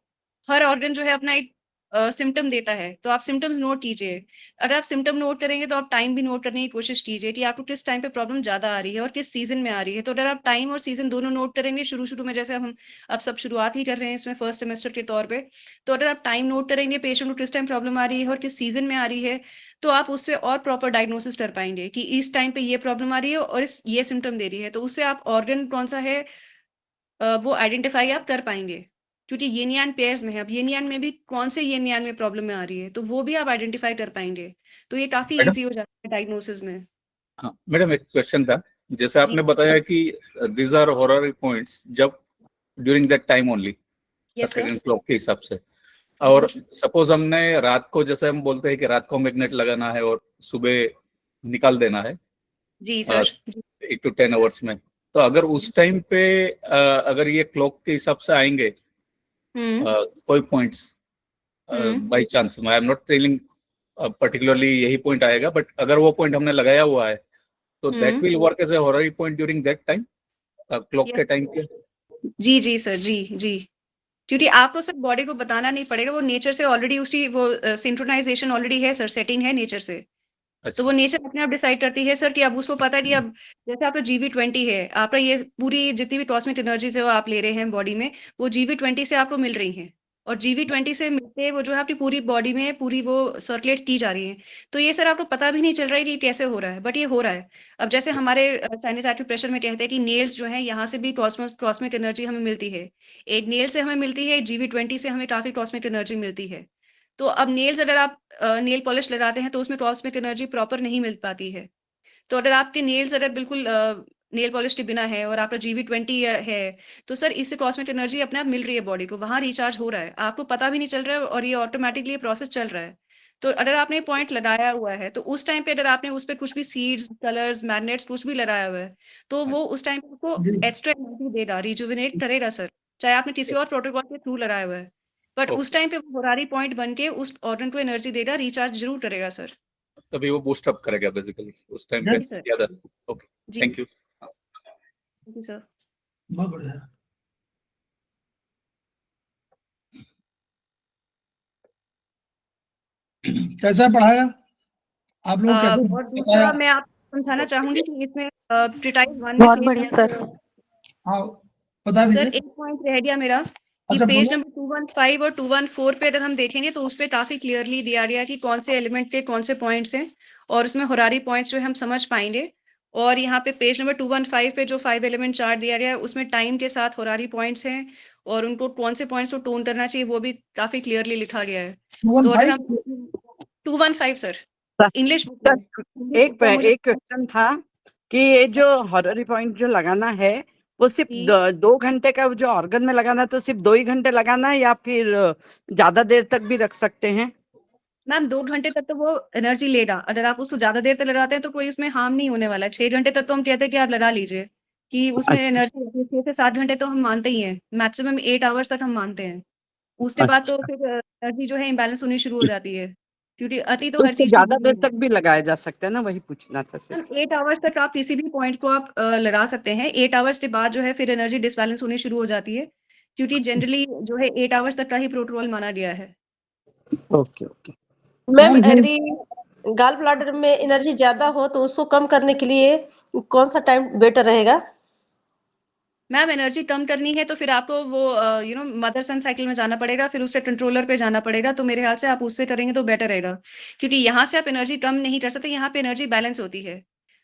हर ऑर्गन जो है अपना एक सिम्टम देता है, तो आप सिम्टम्स नोट कीजिए। अगर आप सिम्टम नोट करेंगे तो आप टाइम भी नोट करने की कोशिश कीजिए कि आपको किस टाइम पे प्रॉब्लम ज्यादा आ रही है और किस सीजन में आ रही है। तो अगर आप टाइम और सीजन दोनों नोट करेंगे शुरू में, जैसे हम अब सब शुरुआत ही कर रहे हैं इसमें फर्स्ट सेमेस्टर के तौर पे, तो अगर आप टाइम नोट करेंगे पेशेंट को किस टाइम प्रॉब्लम आ रही है और किस सीजन में आ रही है, तो आप उससे और प्रॉपर डायग्नोसिस कर पाएंगे कि इस टाइम पे ये प्रॉब्लम आ रही है और इस ये सिम्टम दे रही है, तो उससे आप ऑर्गन कौन सा है वो आइडेंटिफाई आप कर पाएंगे। क्योंकि येन यान पेयर्स में है, अब येन यान में भी कौन से येन यान में प्रॉब्लम में आ रही है, तो वो भी आप आइडेंटिफाई कर पाएंगे। तो ये काफी मैडम, इजी हो जाता है डायग्नोसिस में। हाँ मैडम, एक क्वेश्चन था। जैसे आपने जी। बताया कि दीज आर हॉरर पॉइंट्स जब during that time only, yes sir. Circadian clock के हिसाब से, और सपोज हमने रात को, जैसे हम बोलते हैं कि रात को मैग्नेट लगाना है और सुबह निकाल देना है जी सर। जी। 8 to 10 आवर्स में, तो अगर उस टाइम पे अगर ये क्लॉक के हिसाब से आएंगे कोई points, by chance, I am not telling particularly यही पॉइंट आएगा, बट अगर वो पॉइंट हमने लगाया हुआ है तो that will work as a horary point during that time, clock के टाइम के। जी जी सर। जी जी। क्योंकि आपको सिर्फ बॉडी को बताना नहीं पड़ेगा, वो नेचर से ऑलरेडी उसकी वो सिंक्रोनाइजेशन ऑलरेडी है सर, सेटिंग है नेचर से। तो वो नेचर अपने आप डिसाइड करती है सर कि अब उसको पता है कि अब जैसे आपका GV20 है, आपका ये पूरी जितनी भी कॉस्मिक एनर्जीज है वो आप ले रहे हैं बॉडी में, वो GV20 से आपको मिल रही हैं और GV20 से मिलते वो जो है आपकी पूरी बॉडी में पूरी वो सर्कुलेट की जा रही है। तो ये सर आपको पता भी नहीं चल रहा है कि कैसे हो रहा है, बट ये हो रहा है। अब जैसे हमारे चाइनीज एक्यूप्रेशर में कहते हैं कि नेल्स जो है यहाँ से भी कॉस्मिक एनर्जी हमें मिलती है। एक नेल से हमें मिलती है, GV20 से हमें काफी कॉस्मिक एनर्जी मिलती है। तो अब नेल्स अगर आप नेल पॉलिश लगाते हैं तो उसमें कॉस्मिक एनर्जी प्रॉपर नहीं मिल पाती है। तो अगर आपके नेल्स अगर बिल्कुल नेल पॉलिश के बिना है और आपका GV20 है, तो सर इससे कॉस्मिक एनर्जी अपने आप मिल रही है बॉडी को, वहां रिचार्ज हो रहा है, आपको पता भी नहीं चल रहा है और ये ऑटोमेटिकली प्रोसेस चल रहा है। तो अगर आपने पॉइंट लगाया हुआ है तो उस टाइम पे अगर आपने उस पर कुछ भी सीड्स, कलर्स, मैग्नेट्स कुछ भी लगाया हुआ है, तो वो उस टाइम पे उसको एक्स्ट्रा एनर्जी देगा, रिजुविनेट करेगा सर, चाहे आपने किसी और प्रोटोकॉल के थ्रू लगाया हुआ है, बट उस टाइम पे वो होरारी पॉइंट बन के उस ऑर्गन को एनर्जी देगा, रिचार्ज जरूर करेगा सर। तभी वो बूस्ट अप करेगा बेसिकली उस टाइम पे सर। ज्यादा। ओके, जी। Thank you. Thank you sir. बहुत बढ़िया। कैसा पढ़ाया आप लोग, कैसे और दूसरा बताया? मैं आपको समझाना चाहूंगी कि इसमें प्रिटाइज 1 में बहुत बढ़िया सर। हाँ, बता सर दीजिए। एक पॉइंट रह गया मेरा कि अच्छा, पेज बोलो। नंबर 215 और 214 पे अगर हम देखेंगे तो उस पे काफी क्लियरली दिया गया कि कौन से एलिमेंट के कौन से पॉइंट्स हैं और उसमें होरारी पॉइंट्स जो है हम समझ पाएंगे। और यहाँ पे पेज नंबर 215 पे जो 5 एलिमेंट चार्ट दिया गया है उसमें टाइम के साथ होरारी पॉइंट्स हैं और उनको कौन से पॉइंट्स को टोन करना चाहिए वो भी काफी क्लियरली लिखा गया है। तो अगर हम 215 सर इंग्लिश बुक में एक क्वेश्चन था कि ये जो हॉररी पॉइंट जो लगाना है वो सिर्फ 2 घंटे का जो ऑर्गन में लगाना है, तो सिर्फ 2 ही घंटे लगाना है या फिर ज्यादा देर तक भी रख सकते हैं? मैम 2 घंटे तक तो वो एनर्जी लेगा, अगर आप उसको ज्यादा देर तक लगाते हैं तो कोई उसमें हार्म नहीं होने वाला है। 6 घंटे तक तो हम कहते हैं कि आप लगा लीजिए कि उसमें एनर्जी 6 से 7 घंटे तो हम मानते ही हैं, मैक्सिमम 8 आवर्स तक हम मानते हैं। उसके बाद तो फिर एनर्जी जो है इम्बैलेंस होनी शुरू हो जाती है। क्योंकि अति तो तो हर उसको चीज ज्यादा ठीक देर नहीं तक भी लगाया जा सकता है ना, वही पूछना था सिर्फ। 8 आवर्स तक आप किसी भी पॉइंट को आप लगा सकते हैं। 8 आवर्स के बाद जो है फिर एनर्जी डिसबैलेंस होनी शुरू हो जाती है, क्योंकि जनरली जो है 8 आवर्स तक का ही प्रोटोकॉल माना गया है। Okay okay. मैम यदि गॉल ब्लैडर में एनर्जी ज्यादा हो तो उसको कम करने के लिए कौन सा टाइम बेटर रहेगा? मैम एनर्जी कम करनी है तो फिर आपको वो मदर सन साइकिल में जाना पड़ेगा, फिर उससे कंट्रोलर पे जाना पड़ेगा। तो मेरे ख्याल से आप उससे करेंगे तो बेटर रहेगा, क्योंकि यहाँ से आप एनर्जी कम नहीं कर सकते, यहाँ पे एनर्जी बैलेंस होती है।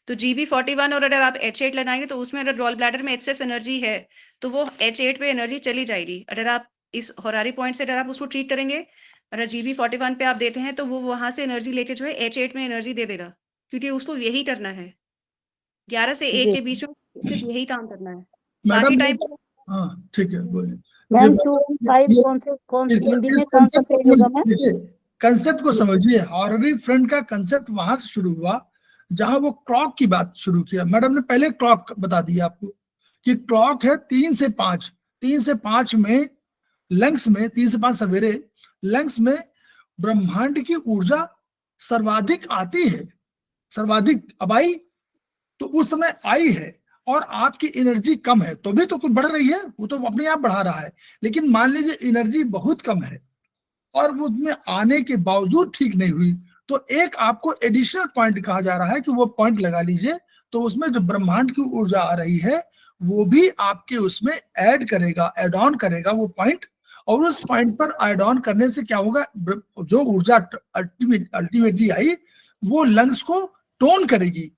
तो GB41 और अगर आप H8 लगाएंगे तो उसमें अगर गॉल ब्लैडर में एक्सेस एनर्जी है तो वो H8 पे एनर्जी चली जाएगी। अगर आप इस होरारी पॉइंट से अगर आप उसको ट्रीट करेंगे, अगर GB41 पे आप देते हैं तो वो वहां से एनर्जी लेके जो है H8 में एनर्जी दे देगा, क्योंकि उसको यही करना है। 11 से 1 जी के बीच में सिर्फ यही काम करना है। मैडम बाकी टाइम हाँ ठीक है, बोलिए। मैम ये 2 and 5 ये कौन सी हिंदी इस में कौन सा कंसेप्ट को पेज होगा मैम? देखिए, कंसेप्ट को समझिए। हॉररी फ्रंट का कंसेप्ट वहां से शुरू हुआ जहां वो क्लॉक की बात शुरू किया। मैडम ने पहले क्लॉक बता दिया आपको कि क्लॉक है 3 से 5, 3 से 5 में लंग्स में, 3 से 5 सवेरे लंग्स में ब्रह्मांड की ऊर्जा सर्वाधिक आती है, सर्वाधिक। अब आई तो उस समय आई है और आपकी एनर्जी कम है तो भी तो कुछ बढ़ रही है, वो तो अपने आप बढ़ा रहा है। लेकिन मान लीजिए एनर्जी बहुत कम है और वो उसमें आने के बावजूद ठीक नहीं हुई, तो एक आपको एडिशनल पॉइंट कहा जा रहा है कि वो पॉइंट लगा लीजिए। तो उसमें जो ब्रह्मांड की ऊर्जा आ रही है वो भी आपके उसमें ऐड करेगा, एड ऑन करेगा वो पॉइंट। और उस पॉइंट पर ऐड ऑन करने से क्या होगा, जो ऊर्जा अल्टीमेटली आई वो लंग्स को टोन करेगी।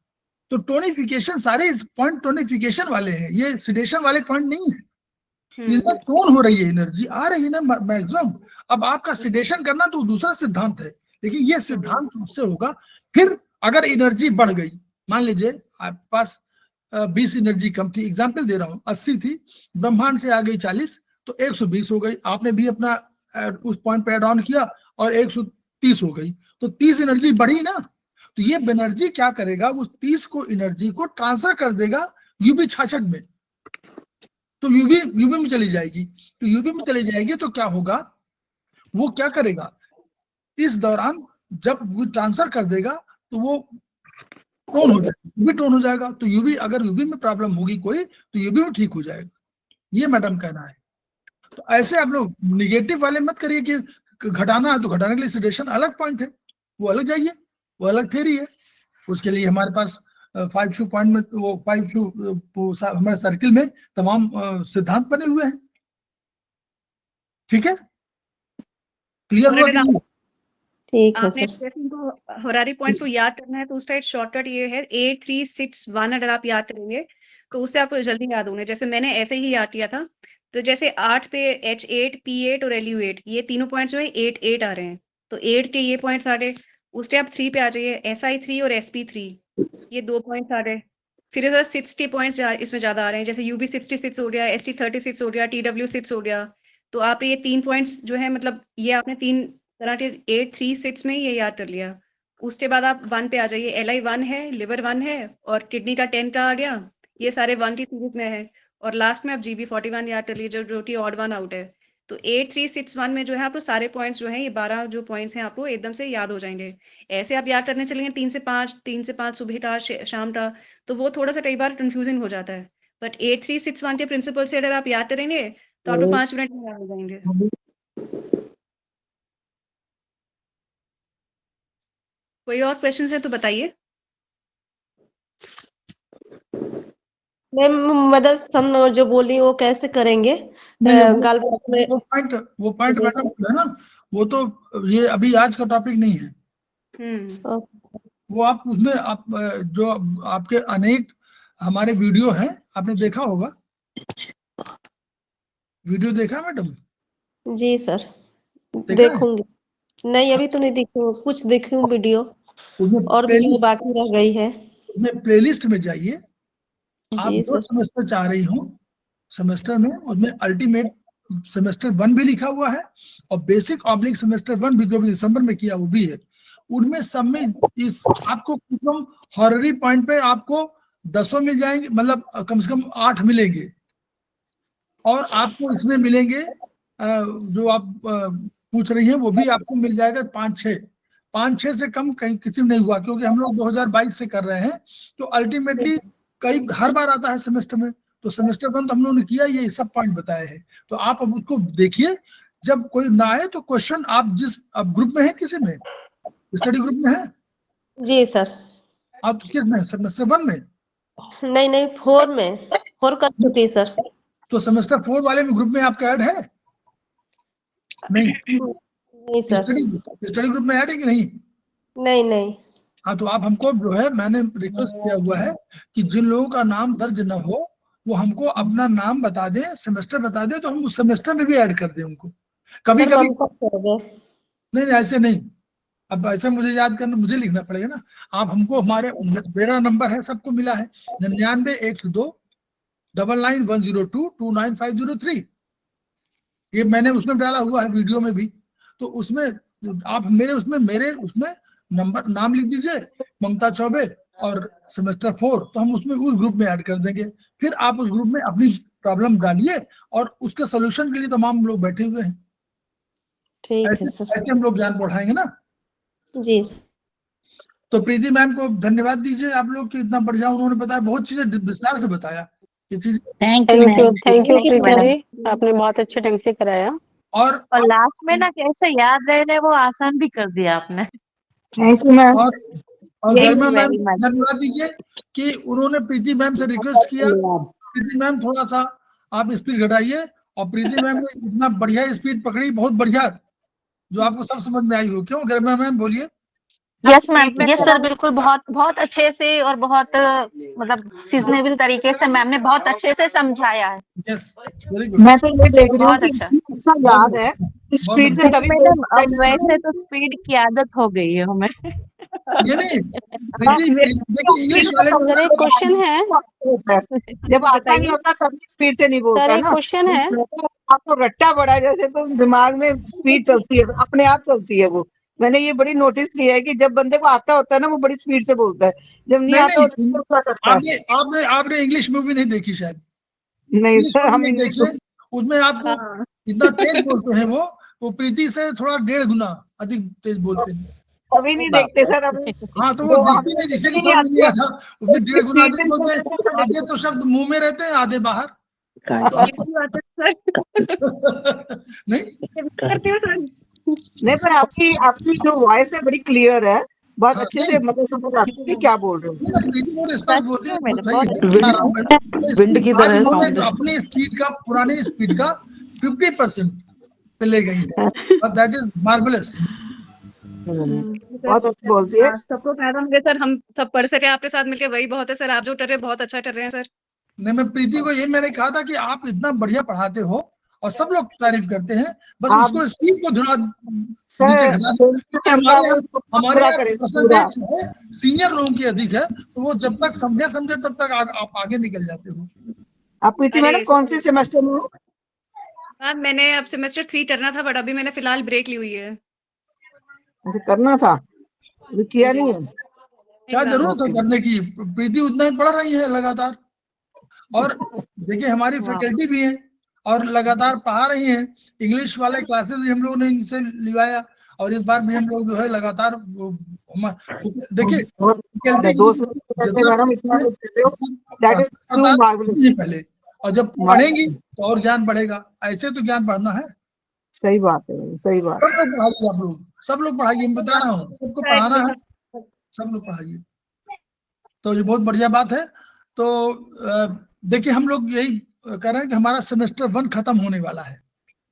तो टोनिफिकेशन, सारे पॉइंट टोनिफिकेशन वाले हैं, ये सिडेशन वाले पॉइंट नहीं है। इनमें टोन हो रही है, एनर्जी आ रही है ना मैक्सिमम। अब आपका सिडेशन करना तो दूसरा सिद्धांत है, लेकिन ये सिद्धांत उससे होगा। फिर अगर एनर्जी बढ़ गई, मान लीजिए आपके पास 20 एनर्जी कम थी, एग्जाम्पल दे रहा हूँ, 80 थी, ब्रह्मांड से आ गई 40, तो 120 हो गई। आपने भी अपना उस पॉइंट पे एड ऑन किया और 130 हो गई, तो 30 एनर्जी बढ़ी ना। तो ये एनर्जी क्या करेगा, उस 30 को एनर्जी को ट्रांसफर कर देगा यूबी 66 में, तो यूबी में चली जाएगी। तो यूबी में चली जाएगी तो क्या होगा, वो क्या करेगा इस दौरान, जब वो ट्रांसफर कर देगा तो वो टोन हो जाएगा, यूबी टोन हो जाएगा। तो यूबी, अगर यूबी में प्रॉब्लम होगी कोई तो यूबी में ठीक हो जाएगा, ये मैडम कहना है। तो ऐसे आप लोग निगेटिव वाले मत करिए कि घटाना है तो घटाने के लिए सिडेशन अलग पॉइंट है, वो अलग जाइए, वो अलग थ्योरी है। उसके लिए हमारे पास 5 शू पॉइंट में, वो 5 शू हमारे सर्किल में तमाम सिद्धांत बने हुए हैं। ठीक है, क्लियर हुआ कि नहीं? ठीक है आपने सर। जैसे इनको होरारी पॉइंट्स को याद करना है तो उसका एक शॉर्टकट ये है 8361। अगर आप याद करेंगे तो उससे आपको जल्दी याद होंगे। जैसे मैंने ऐसे ही याद किया था, तो जैसे 8 पे H8, P8 और LU8, ये तीनों पॉइंट्स जो है 8 आ रहे हैं, तो 8 के ये पॉइंट्स आ गए। उससे आप 3 पे आ जाइए, SI3 और SP3, ये 2 पॉइंट्स आ गए। फिर इधर 6 के पॉइंट्स इसमें ज्यादा आ रहे हैं, जैसे UB66 हो गया, ST36 हो गया, TW6 हो गया। तो आप ये 3 पॉइंट्स जो है, मतलब ये आपने 3 तरह के 8, 3, 6 में ही ये याद कर लिया। उसके बाद आप 1 पे आ जाइए, LI1 है, लिवर 1 है और किडनी का 10 का आ गया, ये सारे 1 की सीरीज में है। और लास्ट में आप GB41 याद कर लीजिए, जो कि ऑड 1 आउट है। तो 8361 में जो है आपको सारे पॉइंट्स जो है, ये 12 जो पॉइंट्स हैं आपको एकदम से याद हो जाएंगे। ऐसे आप याद करने चलेंगे 3 से 5 सुबह का, शाम का, तो वो थोड़ा सा कई बार कंफ्यूजिंग हो जाता है। बट 8361 के प्रिंसिपल से अगर आप याद करेंगे तो आपको 5 मिनट में याद हो जाएंगे। कोई और क्वेश्चन है तो बताइए। मैम मदर सन जो बोली वो कैसे करेंगे? गॉल ब्लैडर में वो पॉइंट मैडम है ना, वो तो ये अभी आज का टॉपिक नहीं है। वो आप उसमें आप जो आपके अनेक हमारे वीडियो हैं, आपने देखा होगा, वीडियो देखा मैडम? जी सर, देखूंगी। नहीं अभी तो नहीं देखी, कुछ देखी हूँ वीडियो, और वीडियो बाकी रह गई है। उसमें प्लेलिस्ट में जाइए, आप जी जो सर। सेमेस्टर चाह रही हो सेमेस्टर में, उसमें अल्टीमेट सेमेस्टर 1 भी लिखा हुआ है और बेसिक ऑब्लिक सेमेस्टर 1 भी जो भी दिसंबर में किया वो भी है। उनमें सब में इस आपको कम हॉररी पॉइंट पे आपको 10 मिल जाएंगे, मतलब कम से कम 8 मिलेंगे। और आपको इसमें मिलेंगे जो आप पूछ रही हैं वो भी आपको मिल जाएगा 5-6। 5-6 से कम कहीं किसी में नहीं हुआ, क्योंकि हम लोग 2022 से कर रहे हैं, तो अल्टीमेटली कई हर बार आता है सेमेस्टर में, तो सेमेस्टर 1 तो हम लोगों ने किया, ये सब पॉइंट बताए हैं, तो आप अब उसको देखिए, जब कोई ना आए तो क्वेश्चन आप जिस अब ग्रुप में है, किसी में स्टडी ग्रुप में है? जी सर। आप किस में, सेमेस्टर 1 में? नहीं नहीं 4 में, 4 कर चुकी सर। तो सेमेस्टर 4 वाले में ग्रुप में आपका ऐड है? नहीं नहीं सर। स्टडी ग्रुप में ऐड है कि नहीं? नहीं नहीं। हाँ, तो आप हमको जो है, मैंने रिक्वेस्ट किया हुआ है कि जिन लोगों का नाम दर्ज न हो वो हमको अपना नाम बता दें, सेमेस्टर बता दें, तो हम उस सेमेस्टर में भी ऐड कर दें उनको। कभी सर कभी ममता कर दे। नहीं, ऐसे नहीं, अब ऐसे मुझे याद करना, मुझे लिखना पड़ेगा ना। आप हमको हमारे, मेरा नंबर है, सबको मिला है, 99129910229503, ये मैंने उसमें डाला हुआ है वीडियो में भी, तो उसमें आप मेरे उसमें नंबर, नाम लिख दीजिए, ममता चौबे और सेमेस्टर 4, तो हम उसमें उस ग्रुप में ऐड कर देंगे। फिर आप उस ग्रुप में अपनी प्रॉब्लम डालिए और उसके सोल्यूशन के लिए तमाम लोग बैठे हुए हैं। ठीक है ऐसे सर। हम लोग ज्ञान बढ़ाएंगे ना। जी तो प्रीति मैम को धन्यवाद दीजिए आप लोग कि इतना बढ़िया उन्होंने बताया, बहुत चीजें विस्तार से बताया ये चीज। थैंक यू प्रीति जी, आपने बहुत अच्छे ढंग से कराया, और लास्ट में ना कैसे याद रहे वो आसान भी कर दिया आपने। Thank you ma'am. और Thank Garima you ma'am very much. धन्यवाद दीजिए कि उन्होंने प्रीति मैम से रिक्वेस्ट किया, प्रीति मैम थोड़ा सा आप स्पीड घटाइए, और प्रीति मैम ने इतना बढ़िया स्पीड पकड़ी, बहुत बढ़िया, जो आपको सब समझ में आई हो। क्यों गरिमा मैम, बोलिए। यस मैम, यस सर, बिल्कुल, बहुत बहुत अच्छे से और बहुत मतलब सीजनेबल तरीके से मैम ने बहुत अच्छे से समझाया है। यस, वेरी गुड, मैं तो ये देख रही हूँ बहुत कि अच्छा। अच्छा याद है, स्पीड से तभी मैडम अब वैसे तो स्पीड की आदत हो गई है हमें। ये नहीं प्रीति, देखिए इंग्लिश वाले सर एक क्वेश्चन है, जब आता नहीं होता तभी स्पीड से नहीं बोलता सर है एक ना। क्वेश्चन है, आपको रट्टा बड़ा है, जैसे तो दिमाग में स्पीड चलती है, अपने आप चलती है वो। मैंने ये बड़ी नोटिस किया है कि जब बंदे को आता होता है ना वो बड़ी स्पीड से बोलता है, जब नहीं आता होता है तो क्या करता है। आपने इंग्लिश मूवी नहीं देखी शायद। नहीं सर, हम देखिए उसमें आपको इतना तेज बोलते हैं वो प्रीति से थोड़ा 1.5 गुना अधिक तेज बोलते हैं। अभी नहीं देखते सर, अभी। हाँ, तो वो देखते नहीं, जिसे कि समझ नहीं आता, उसमें 1.5 गुना अधिक बोलते हैं। आधे तो शब्द मुंह में रहते हैं, आधे बाहर। नहीं करती हूँ सर। नहीं, पर आपकी जो वॉइस है बड़ी क्लियर है, बहुत अच्छे से मतलब समझ आती है कि क्या बोल रहे हो। प्रीति बहुत स्पष्ट बोलती है, विंड की तरह साउंड अपनी स्पीड का, पुरानी स्पीड का 50% पे ले गई है, और दैट इज मार्वेलस। बहुत अच्छी बोलती है। सबको फायदा होंगे सर, हम सब पढ़ सके आपके साथ मिलके, वही बहुत है सर। आप जो कर रहे हैं बहुत अच्छा कर रहे हैं सर। नहीं, मैं प्रीति को ये मैंने कहा था कि आप इतना बढ़िया पढ़ाते हो और सब लोग तारीफ करते हैं, बस उसको स्पीड को थोड़ा नीचे घटा दो, क्योंकि हमारे परसेंटेज जो है सीनियर लोगों की अधिक है, तो वो जब तक समझे तब तक आप आगे निकल जाते हो। आप प्रीति मैडम कौन से सेमेस्टर में हो? मैम मैंने अब सेमेस्टर 3 करना था, बट अभी मैंने फिलहाल ब्रेक ली हुई है। ऐसे करना था, अभी किया नहीं है। क्या जरूरत है करने की, प्रीति उतना ही पढ़ रही है लगातार, और देखिए हमारी फैकल्टी भी है और लगातार पढ़ा रही हैं। इंग्लिश वाले क्लासेस भी हम लोगों ने इनसे लिवाया, और इस बार भी हम लोग जो है लगातार देखिए पहले, और जब पढ़ेंगी तो और ज्ञान बढ़ेगा, ऐसे तो ज्ञान बढ़ना है। सही बात है, सही बात। सब लोग पढ़ाइए, आप लोग सब लोग पढ़ाइए, मैं बता रहा हूँ सबको पढ़ाना है, सब लोग पढ़ाइए, तो ये बहुत बढ़िया बात है। तो देखिए हम लोग यही कह रहे हैं कि हमारा सेमेस्टर 1 खत्म होने वाला है,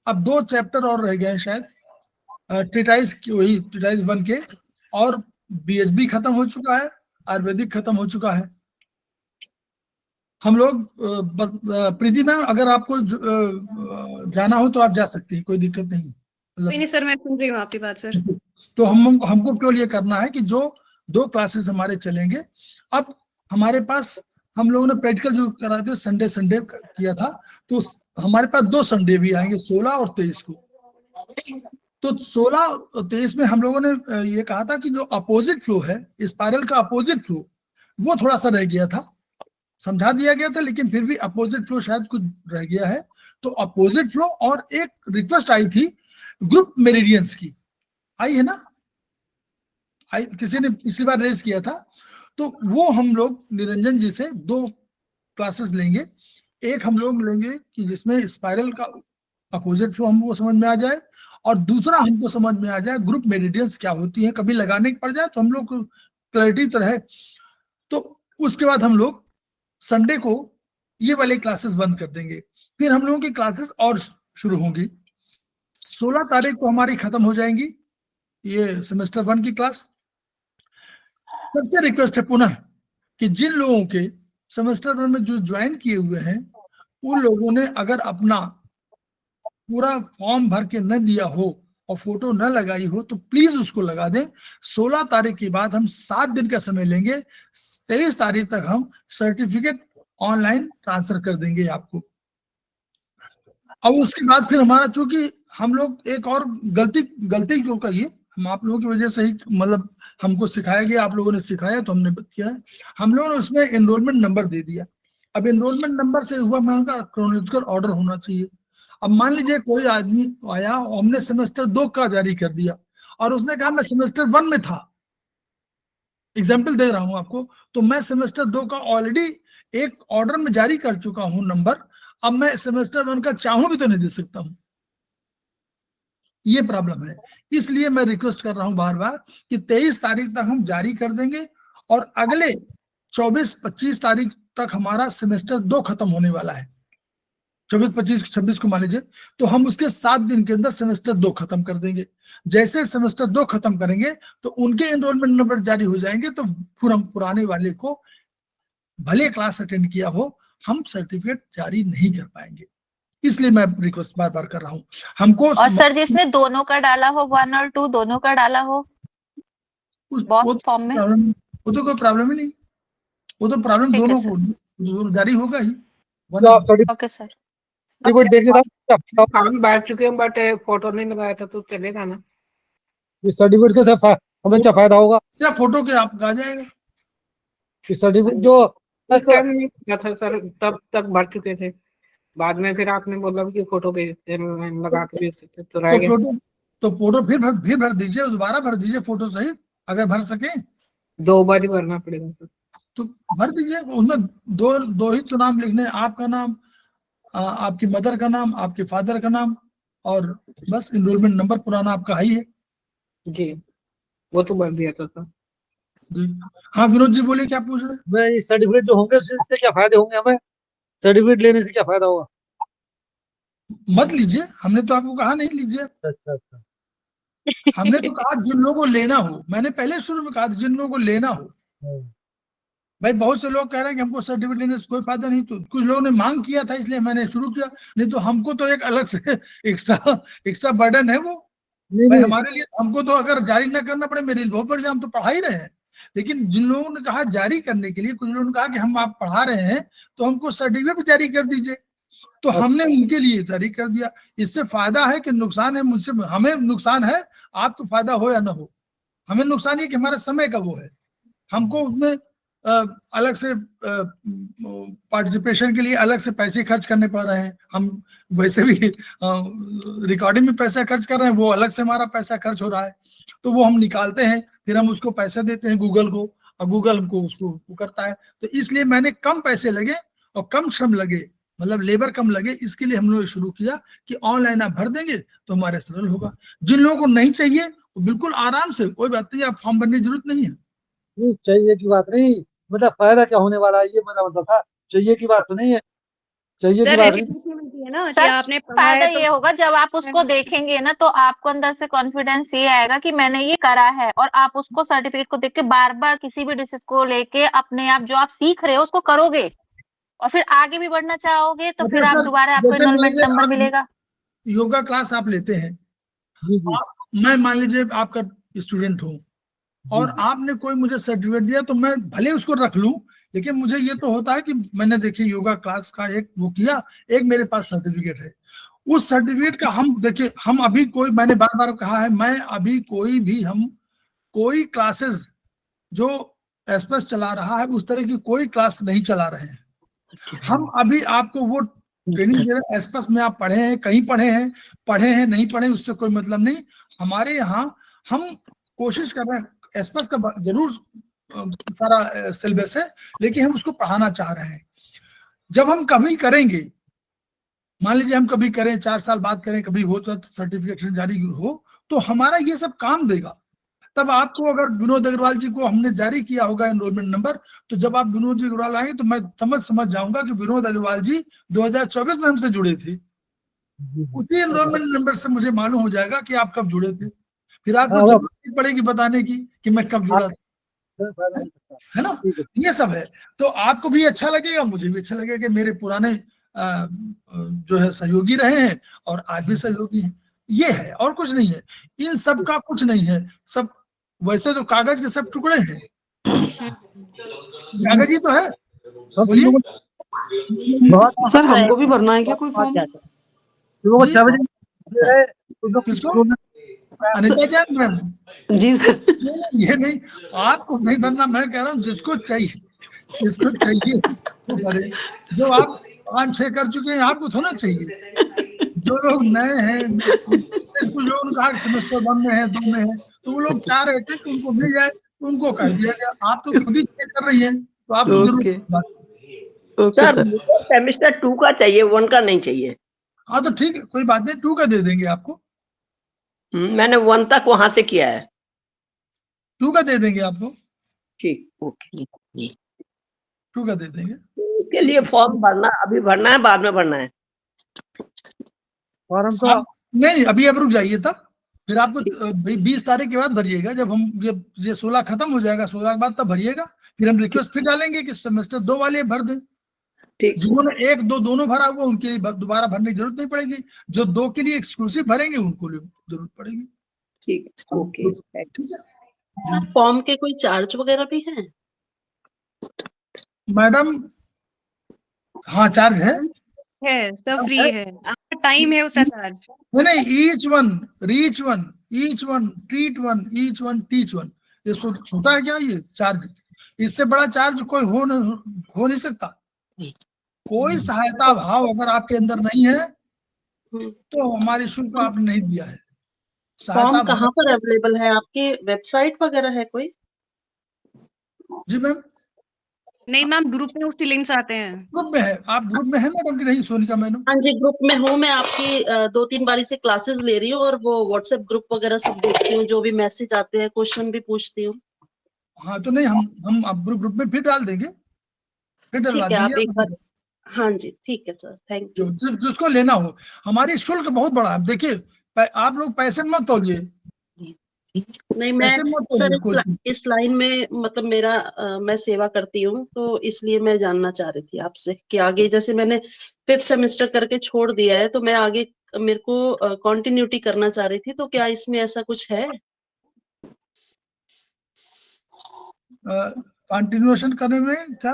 अब 2 चैप्टर और रह गए हैं शायद, ट्रीटाइज की, वही ट्रीटाइज 1 के, और बीएचबी खत्म हो चुका है, आयुर्वेदिक खत्म हो चुका है। हम लोग बस प्रीति मैम अगर आपको जाना हो तो आप जा सकती हैं, कोई दिक्कत नहीं। नहीं सर, मैं सुन रही हूँ आपकी बात सर। तो हमको केवल ये करना है कि जो 2 क्लासेस हमारे चलेंगे, अब हमारे पास हम लोगों ने प्रैक्टिकल जो कराए थे संडे किया था, तो हमारे पास 2 संडे भी आएंगे, 16 और 23 को। तो 16 और 23 में हम लोगों ने ये कहा था कि जो अपोजिट फ्लो है, स्पाइरल का अपोजिट फ्लो, वो थोड़ा सा रह गया था, समझा दिया गया था, लेकिन फिर भी अपोजिट फ्लो शायद कुछ रह गया है। तो अपोजिट फ्लो, और एक रिक्वेस्ट आई थी ग्रुप मेरिडियंस की, आई है ना, ग्रुप मेरिडियंस की रिक्वेस्ट आई थी, तो वो 2 क्लासेस हम लोगों ने किसी ने पिछली बार रेज किया था, तो वो हम लोग निरंजन जी से 2 क्लासेस लेंगे। एक हम लोग लेंगे कि जिसमें स्पाइरल का अपोजिट फ्लो हमको समझ में आ जाए, और दूसरा हमको समझ में आ जाए ग्रुप मेरिडियंस क्या होती है, कभी लगाने पड़ जाए तो हम लोग क्लैरिटी तो रहे। तो उसके बाद हम लोग संडे को ये वाले क्लासेस बंद कर देंगे, फिर हम लोगों की क्लासेस और शुरू होंगी। 16 तारीख को हमारी खत्म हो जाएंगी ये सेमेस्टर 1 की क्लास। सबसे रिक्वेस्ट है पुनः कि जिन लोगों के सेमेस्टर 1 में जो ज्वाइन किए हुए हैं, उन लोगों ने अगर अपना पूरा फॉर्म भर के न दिया हो और फोटो न लगाई हो तो प्लीज उसको लगा दें। 16 तारीख के बाद हम 7 दिन का समय लेंगे, 23 तारीख तक हम सर्टिफिकेट ऑनलाइन ट्रांसफर कर देंगे आपको। अब उसके बाद फिर हमारा, चूंकि हम लोग एक और गलती क्यों करिए, हम आप लोगों की वजह से ही, मतलब हमको सिखाया गया, आप लोगों ने सिखाया तो हमने किया है। हम लोगों ने उसमें एनरोलमेंट नंबर दे दिया। अब एनरोलमेंट नंबर से हुआ मैं उनका क्रोनोलॉजिकल ऑर्डर होना चाहिए। अब मान लीजिए कोई आदमी आया, हमने सेमेस्टर 2 का जारी कर दिया और उसने कहा मैं सेमेस्टर 1 में था, एग्जाम्पल दे रहा हूं आपको, तो मैं सेमेस्टर 2 का ऑलरेडी एक ऑर्डर में जारी कर चुका हूं नंबर, अब मैं सेमेस्टर 1 का चाहूं भी तो नहीं दे सकता हूं। ये प्रॉब्लम है, इसलिए मैं रिक्वेस्ट कर रहा हूं बार बार कि 23 तारीख तक हम जारी कर देंगे और अगले 24-25 तारीख तक हमारा सेमेस्टर 2 खत्म होने वाला है। 24, 25, 26 को मान लीजिए, तो हम उसके 7 दिन के अंदर सेमेस्टर 2 खत्म कर देंगे। जैसे सेमेस्टर 2 खत्म करेंगे तो उनके एनरोलमेंट नंबर जारी हो जाएंगे, तो पुराने वाले को भले क्लास अटेंड किया हो, हम सर्टिफिकेट जारी नहीं कर पाएंगे। इसलिए मैं रिक्वेस्ट बार बार कर रहा हूँ हमको। और सर जिसने दोनों का डाला हो, 1 और 2 दोनों का डाला हो फॉर्म में, वो तो कोई प्रॉब्लम ही नहीं, वो तो प्रॉब्लम दोनों को जारी होगा ही। Okay sir. हम बैठ चुके हैं बट फोटो नहीं लगाया था तो चलेगा ना? इस सर्टिफिकेट से हमें क्या फायदा होगा? क्या फोटो के आपका आ जाएगा इस सर्टिफिकेट जो नहीं था सर, तब तक भर चुके थे, बाद में फिर आपने बोला कि फोटो लगा के भेज सकते, तो रह गया। फोटो फिर भर दीजिए, दोबारा भर दीजिए फोटो सहित, अगर भर सके 2 बार ही भरना पड़ेगा सर। तो भर दीजिए, उसमें दो ही तो नाम लिखने, आपका नाम, आपकी मदर का नाम, आपके फादर का नाम, और बस एनरोलमेंट नंबर पुराना आपका ही है जी, वो तो भर दिया था सर। हाँ विनोद जी बोले, क्या पूछ रहे? मैं सर्टिफिकेट जो होंगे उससे क्या फायदे होंगे हमें? सर्टिफिकेट लेने से क्या फायदा होगा? मत लीजिए, हमने तो आपको कहा नहीं लीजिए। अच्छा। हमने तो कहा जिन लोगों को लेना हो, मैंने पहले शुरू में कहा जिन लोगों को लेना हो। भाई बहुत से लोग कह रहे हैं कि हमको सर्टिफिकेट लेने से कोई फायदा नहीं, तो कुछ लोगों ने मांग किया था इसलिए मैंने शुरू किया, नहीं तो हमको तो एक अलग से एक्स्ट्रा बर्डन है वो। भाई हमारे लिए, हमको तो अगर जारी ना करना पड़े मेरे लिए बहुत बढ़िया, हम तो पढ़ा ही रहे हैं। लेकिन जिन लोगों ने कहा जारी करने के लिए, कुछ लोगों ने कहा कि हम आप पढ़ा रहे हैं तो हमको सर्टिफिकेट भी जारी कर दीजिए, तो हमने उनके लिए जारी कर दिया। इससे फायदा है कि नुकसान है, मुझसे हमें नुकसान है, आपको फायदा हो या ना हो, हमें नुकसान ये कि हमारे समय का वो है, हमको उसमें अलग से पार्टिसिपेशन के लिए अलग से पैसे खर्च करने पड़ रहे हैं। हम वैसे भी रिकॉर्डिंग में पैसा खर्च कर रहे हैं, वो अलग से हमारा पैसा खर्च हो रहा है, तो वो हम निकालते हैं, फिर हम उसको पैसे देते हैं गूगल को, और गूगल हमको उसको करता है। तो इसलिए मैंने कम पैसे लगे और कम श्रम लगे, मतलब लेबर कम लगे, इसके लिए हम लोग शुरू किया कि ऑनलाइन आप भर देंगे तो हमारे सरल होगा। जिन लोगों को नहीं चाहिए वो बिल्कुल आराम से, कोई बात नहीं, आप फॉर्म भरने की जरूरत नहीं है। नहीं चाहिए की बात नहीं, मतलब फायदा क्या होने वाला है ये मेरा मतलब था, चाहिए की बात तो नहीं है, चाहिए की बात नहीं। सर आपने फायदा ये होगा जब आप उसको देखेंगे ना, तो आपको अंदर से कॉन्फिडेंस ये आएगा कि मैंने ये करा है, और आप उसको सर्टिफिकेट को देख के बार बार किसी भी डिसीज को लेके अपने आप जो आप सीख रहे हो उसको करोगे, और फिर आगे भी बढ़ना चाहोगे, तो फिर आप दोबारा आपको एनरोलमेंट नंबर मिलेगा। योगा क्लास आप लेते हैं, मैं मान लीजिए आपका स्टूडेंट हूँ और आपने कोई मुझे सर्टिफिकेट दिया, तो मैं भले उसको रख लूं, लेकिन मुझे ये तो होता है कि मैंने देखिए योगा क्लास का एक वो किया, एक मेरे पास सर्टिफिकेट है, उस सर्टिफिकेट का हम देखिए, हम अभी कोई, मैंने बार बार कहा है, मैं अभी कोई क्लासेस जो एसपीएस चला रहा है उस तरह की कोई क्लास नहीं चला रहे हैं। हम अभी आपको वो ट्रेनिंग दे रहे हैं, एसपीएस में आप पढ़े हैं, कहीं पढ़े हैं नहीं पढ़े, उससे कोई मतलब नहीं। हमारे यहाँ हम कोशिश कर रहे हैं, एस्पस का जरूर सारा सिलेबस है, लेकिन हम उसको पढ़ाना चाह रहे हैं। जब हम कभी करेंगे, मान लीजिए हम कभी करें, 4 साल बाद करें, कभी हो तो सर्टिफिकेशन जारी हो, तो हमारा ये सब काम देगा। तब आपको अगर विनोद अग्रवाल जी को हमने जारी किया होगा एनरोलमेंट नंबर, तो जब आप विनोद जी अग्रवाल आएंगे तो मैं समझ जाऊंगा कि विनोद अग्रवाल जी 2024 में हमसे जुड़े थे। उसी एनरोलमेंट नंबर से मुझे मालूम हो जाएगा कि आप कब जुड़े थे। फिर आपको जरूरत नहीं पड़ेगी बताने की कि मैं कब जुड़ा था, है ना। ये सब है, तो आपको भी अच्छा लगेगा, मुझे भी अच्छा लगेगा कि मेरे पुराने जो है सहयोगी रहे हैं और आज भी सहयोगी हैं। ये है, और कुछ नहीं है। इन सब का कुछ नहीं है। सब वैसे तो कागज के सब टुकड़े हैं, कागज ही तो है। बोलिए सर, हमको भी भरना है क्या कोई फॉर्म? किसको? अनिता जान मैम? जी सर। ये नहीं, आपको नहीं भरना, मैं कह रहा हूँ जिसको चाहिए, जिसको चाहिए वो भरे। जो आप 5-6 कर चुके हैं, आपको थोड़ा चाहिए। जो लोग नए हैं, कुछ लोग कहा सेमेस्टर 1 में है, 2 में है, तो वो लोग चाह रहे थे कि उनको मिल जाए, तो उनको कर दिया गया। आप तो खुद ही चेक कर रही हैं, तो आपको जरूर। सर सेमेस्टर 2 का चाहिए, 1 का नहीं चाहिए। हाँ तो ठीक है, कोई बात नहीं, 2 का दे देंगे आपको। मैंने 1 तक वहां से किया है। 2 का दे देंगे आपको। ठीक, ओके। 2 का दे देंगे। उसके लिए फॉर्म भरना, अभी भरना है, बाद में भरना है? फॉर्म तो नहीं, अभी आप रुक जाइए, तब फिर आपको 20 तारीख के बाद भरिएगा। जब हम ये 16 खत्म हो जाएगा, 16 के बाद तब भरिएगा। फिर हम रिक्वेस्ट फिर डालेंगे कि सेमेस्टर 2 वाले भर दें। ठीक। जिन्होंने 1, 2 दोनों भरा हुआ, उनके लिए दोबारा भरने की जरूरत नहीं पड़ेगी। जो 2 के लिए एक्सक्लूसिव भरेंगे, उनको लिए जरूरत पड़ेगी। ठीक, ओके। ठीक है। फॉर्म के कोई चार्ज वगैरह भी है मैडम? हाँ, चार्ज है, सब फ्री है। आपका टाइम है उसका चार्ज। नहीं, each one, reach one, each one, treat one, each one, teach one. इसको छोटा है क्या ये चार्ज? इससे बड़ा चार्ज कोई हो नहीं सकता। कोई सहायता भाव अगर आपके अंदर नहीं है, तो हमारी शुल्क आपने नहीं दिया है। फॉर्म कहाँ पर अवेलेबल है? आपकी वेबसाइट वगैरह है कोई? जी मैम। नहीं मैम, ग्रुप में उसकी लिंक्स आते हैं। ग्रुप में है? आप ग्रुप में है मैडम कि नहीं, सोनिका मैडम? हाँ जी, ग्रुप में हूँ मैं। आपकी 2-3 बारी से क्लासेस ले रही हूँ और वो व्हाट्सएप ग्रुप वगैरह सब देखती हूँ, जो भी मैसेज आते हैं, क्वेश्चन भी पूछती हूँ। हाँ तो नहीं, हम आप ग्रुप में फिर डाल देंगे, फिर डलवा ठीक है, आप देंगे। एक बार। हाँ जी, ठीक है सर, थैंक यू। जिसको लेना हो। हमारी शुल्क बहुत बड़ा है। देखिए, आप लोग पैसे मत तोलिए। नहीं, मैं सर इस लाइन में मतलब मैं सेवा करती हूँ, तो इसलिए मैं जानना चाह रही थी आपसे कि आगे, जैसे मैंने 5th सेमेस्टर करके छोड़ दिया है, तो मैं आगे मेरे को कंटिन्यूटी करना चाह रही थी, तो क्या इसमें ऐसा कुछ है? कंटिन्यूएशन करने में क्या?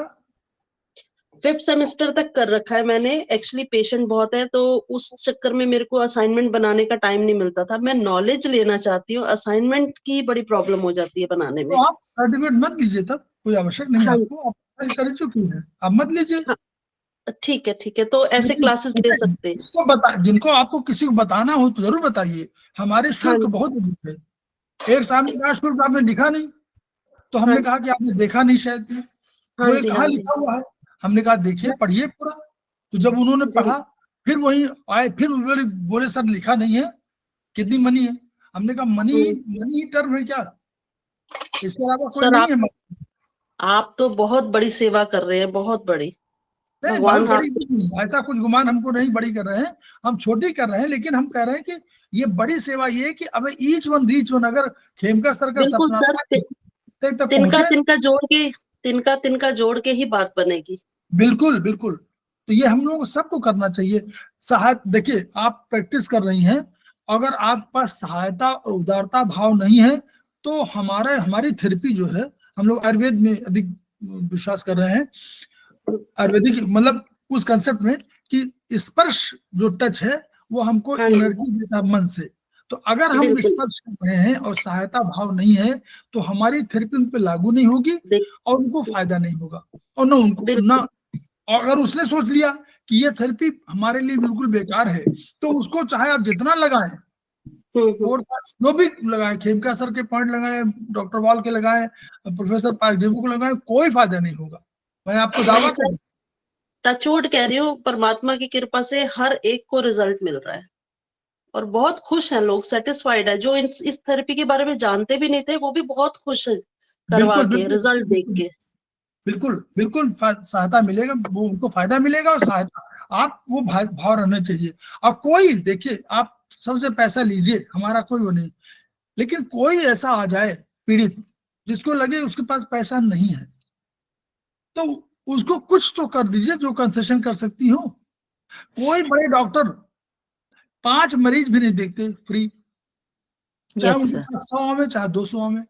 5th सेमेस्टर तक कर रखा है मैंने। एक्चुअली पेशेंट बहुत है, तो उस चक्कर में मेरे को असाइनमेंट बनाने का टाइम नहीं मिलता था। मैं नॉलेज लेना चाहती हूँ, असाइनमेंट की बड़ी प्रॉब्लम हो जाती है बनाने में। तो आप सर्टिफिकेट मत लीजिए, तब कोई आवश्यक नहीं है आपको। आप कर चुकी हैं, आप मत लीजिए। हाँ, ठीक है, तो ऐसे क्लासेस ले सकते हैं। जिनको आपको किसी को बताना हो तो जरूर बताइए। हमारे शुल्क बहुत अधिक है। एक सामने का शुल्क आपने लिखा नहीं, तो हमने कहा कि आपने देखा नहीं शायद। बोले कहाँ लिखा हुआ है? हमने कहा देखिए, पढ़िए पूरा। तो जब उन्होंने पढ़ा, फिर वही आए, फिर बोले सर लिखा नहीं है, कितनी मनी है? हमने कहा मनी टर्म है क्या? इसके अलावा कोई नहीं है। आप तो बहुत बड़ी सेवा कर रहे हैं, बहुत बड़ी। बहुत बड़ी, ऐसा कुछ गुमान हमको नहीं बड़ी कर रहे हैं, हम छोटी कर रहे हैं। लेकिन हम कह रहे हैं कि ये बड़ी सेवा ये है कि अब ईच वन रीच वन, अगर खेमकर सर का तिनका जोड़ के ही बात बनेगी। बिल्कुल बिल्कुल। तो ये हम लोगों को सबको करना चाहिए। सहायता, देखिए आप प्रैक्टिस कर रही हैं, अगर आप पास सहायता और उदारता भाव नहीं है, तो हमारी थेरेपी जो है, हम लोग आयुर्वेद में अधिक विश्वास कर रहे हैं। आयुर्वेदिक मतलब उस कंसेप्ट में कि स्पर्श जो टच है, वो हमको एनर्जी देता है मन से। तो अगर हम स्पर्श कर रहे हैं और सहायता भाव नहीं है, तो हमारी थेरेपी उन पे लागू नहीं होगी और उनको फायदा नहीं होगा। और ना उनको ना, अगर उसने सोच लिया कि ये थेरेपी हमारे लिए बिल्कुल बेकार है, तो उसको चाहे आप जितना लगाएं, जो भी लगाए, खेमका सर के पॉइंट लगाए, डॉक्टर वाल के लगाए, प्रोफेसर पारदेव को लगाए, कोई फायदा नहीं होगा। मैं आपको दावा कर टचवुड कह रही हूँ, परमात्मा की कृपा से हर एक को रिजल्ट मिल रहा है और बहुत खुश हैं लोग, सेटिस्फाइड है। जो इस थेरेपी के बारे में जानते भी नहीं थे वो भी बहुत खुश है करवा के, रिजल्ट देख के। बिल्कुल बिल्कुल सहायता मिलेगा, वो उनको फायदा मिलेगा और सहायता, आप वो भाव रहना चाहिए। अब कोई देखिए, आप सबसे पैसा लीजिए, हमारा कोई वो नहीं, लेकिन कोई ऐसा आ जाए पीड़ित जिसको लगे उसके पास पैसा नहीं है, तो उसको कुछ तो कर दीजिए जो कंसेशन कर सकती हो। कोई बड़े डॉक्टर 5 मरीज भी नहीं देखते फ्री, चाहे उनके पास 100 में चाहे 200 में।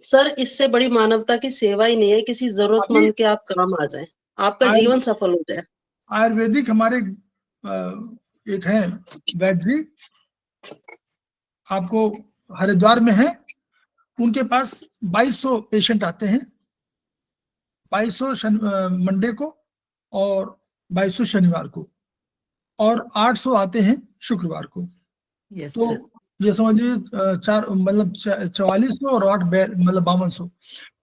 सर इससे बड़ी मानवता की सेवा ही नहीं है, किसी जरूरतमंद के आप काम आ जाए, आपका जीवन सफल हो जाए। आयुर्वेदिक हमारे एक है वैद्य जी, आपको हरिद्वार में है, उनके पास 2200 पेशेंट आते हैं, 2200 मंडे को और 2200 शनिवार को, और 800 आते हैं शुक्रवार को। तो ये समझिए 4400 और 8 मतलब 5200,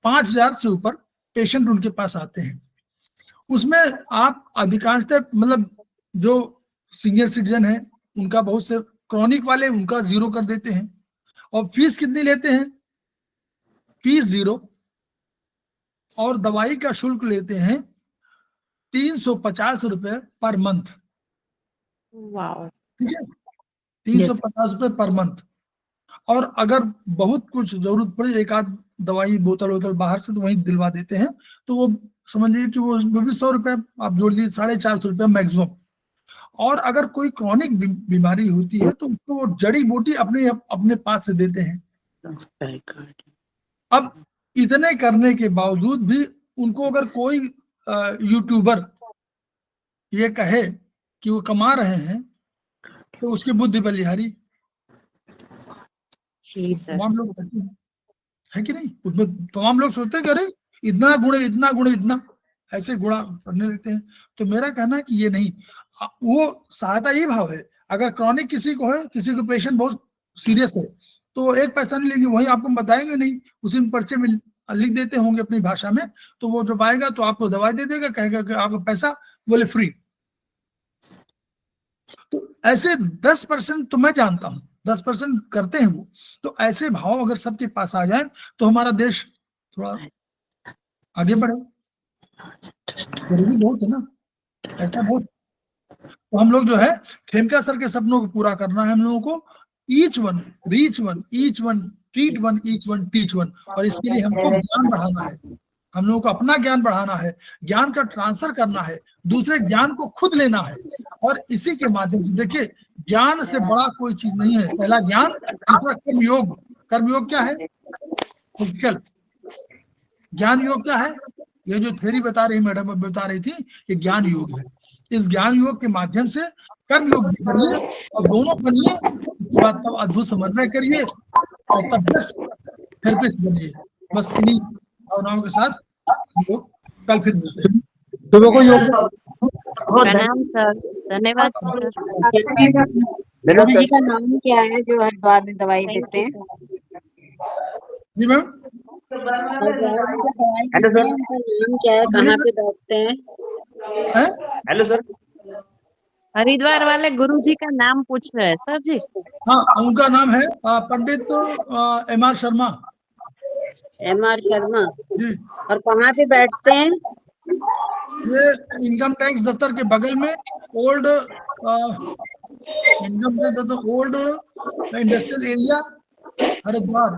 5000 से ऊपर पेशेंट उनके पास आते हैं। उसमें आप अधिकांशतः मतलब जो सीनियर सिटीजन है उनका, बहुत से क्रॉनिक वाले उनका 0 कर देते हैं। और फीस कितनी लेते हैं? फीस 0, और दवाई का शुल्क लेते हैं 350 रुपए पर मंथ। ठीक है, 350 रुपए पर मंथ। और अगर बहुत कुछ जरूरत पड़े, एक आध दवाई बोतल बाहर से तो वहीं दिलवा देते हैं, तो वो समझ लीजिए कि वो भी 100 रुपए आप जोड़ लीजिए, 450 रुपए मैक्सिमम। और अगर कोई क्रॉनिक बीमारी होती है तो उसको वो जड़ी बूटी अपने पास से देते हैं। अब इतने करने के बावजूद भी उनको अगर कोई यूट्यूबर ये कहे कि वो कमा रहे हैं, तो उसकी बुद्धि बलिहारी। तमाम लोग है कि नहीं, उसमें तमाम लोग सोचते हैं कि अरे इतना गुण इतना गुण इतना, ऐसे गुणा करने लगते हैं। तो मेरा कहना है कि ये नहीं, वो सहायता ये भाव है। अगर क्रॉनिक किसी को है, किसी को पेशेंट बहुत सीरियस है, तो 1 पैसा नहीं लेंगे, वही आपको बताएंगे नहीं, उसी में पर्चे में लिख देते होंगे अपनी भाषा में, तो वो जब आएगा तो आपको दवाई दे देगा, कहेगा कि आपको पैसा, बोले फ्री। तो ऐसे 10% तो मैं जानता हूँ, 10% करते हैं वो। तो ऐसे भाव अगर सबके पास आ जाए तो हमारा देश थोड़ा आगे बढ़े। जरूरी बहुत है ना, ऐसा बहुत। तो हम लोग जो है खेमका सर के सपनों को पूरा करना है हम लोगों को। Each one reach one, each one treat one, each one teach one. और इसके लिए हमको ज्ञान बढ़ाना है, हम लोगों को अपना ज्ञान बढ़ाना है, ज्ञान का ट्रांसफर करना है, दूसरे ज्ञान को खुद लेना है। और इसी के माध्यम से देखिए, ज्ञान से बड़ा कोई चीज नहीं है। पहला ज्ञान, दूसरा कर्मयोग। कर्मयोग क्या है? फिजिकल। ज्ञान योग क्या है? ये जो थ्योरी बता रही मैडम बता रही थी, ये ज्ञान योग है। इस ज्ञान योग के माध्यम से कर्म योग भी करिए और दोनों बनिए, उसके बाद तब अद्भुत समन्वय करिए और तब बेस्ट थेरेपिस्ट बनिए। बस इन्हीं भावनाओं के साथ हम लोग कल फिर मिलते हैं। प्रणाम सर, धन्यवाद सर। गुरु जी का नाम क्या है जो हरिद्वार में दवाई देते हैं? जी मैम, हेलो सर, उनका नाम क्या है, कहाँ पे बैठते हैं? हेलो सर, हरिद्वार वाले गुरु जी का नाम पूछ रहे हैं सर जी। हाँ, उनका नाम है पंडित MR शर्मा। MR शर्मा जी। और कहाँ पे बैठते हैं? ये इनकम टैक्स दफ्तर के बगल में ओल्ड इनकम टैक्स दफ्तर, ओल्ड इंडस्ट्रियल एरिया, हरिद्वार।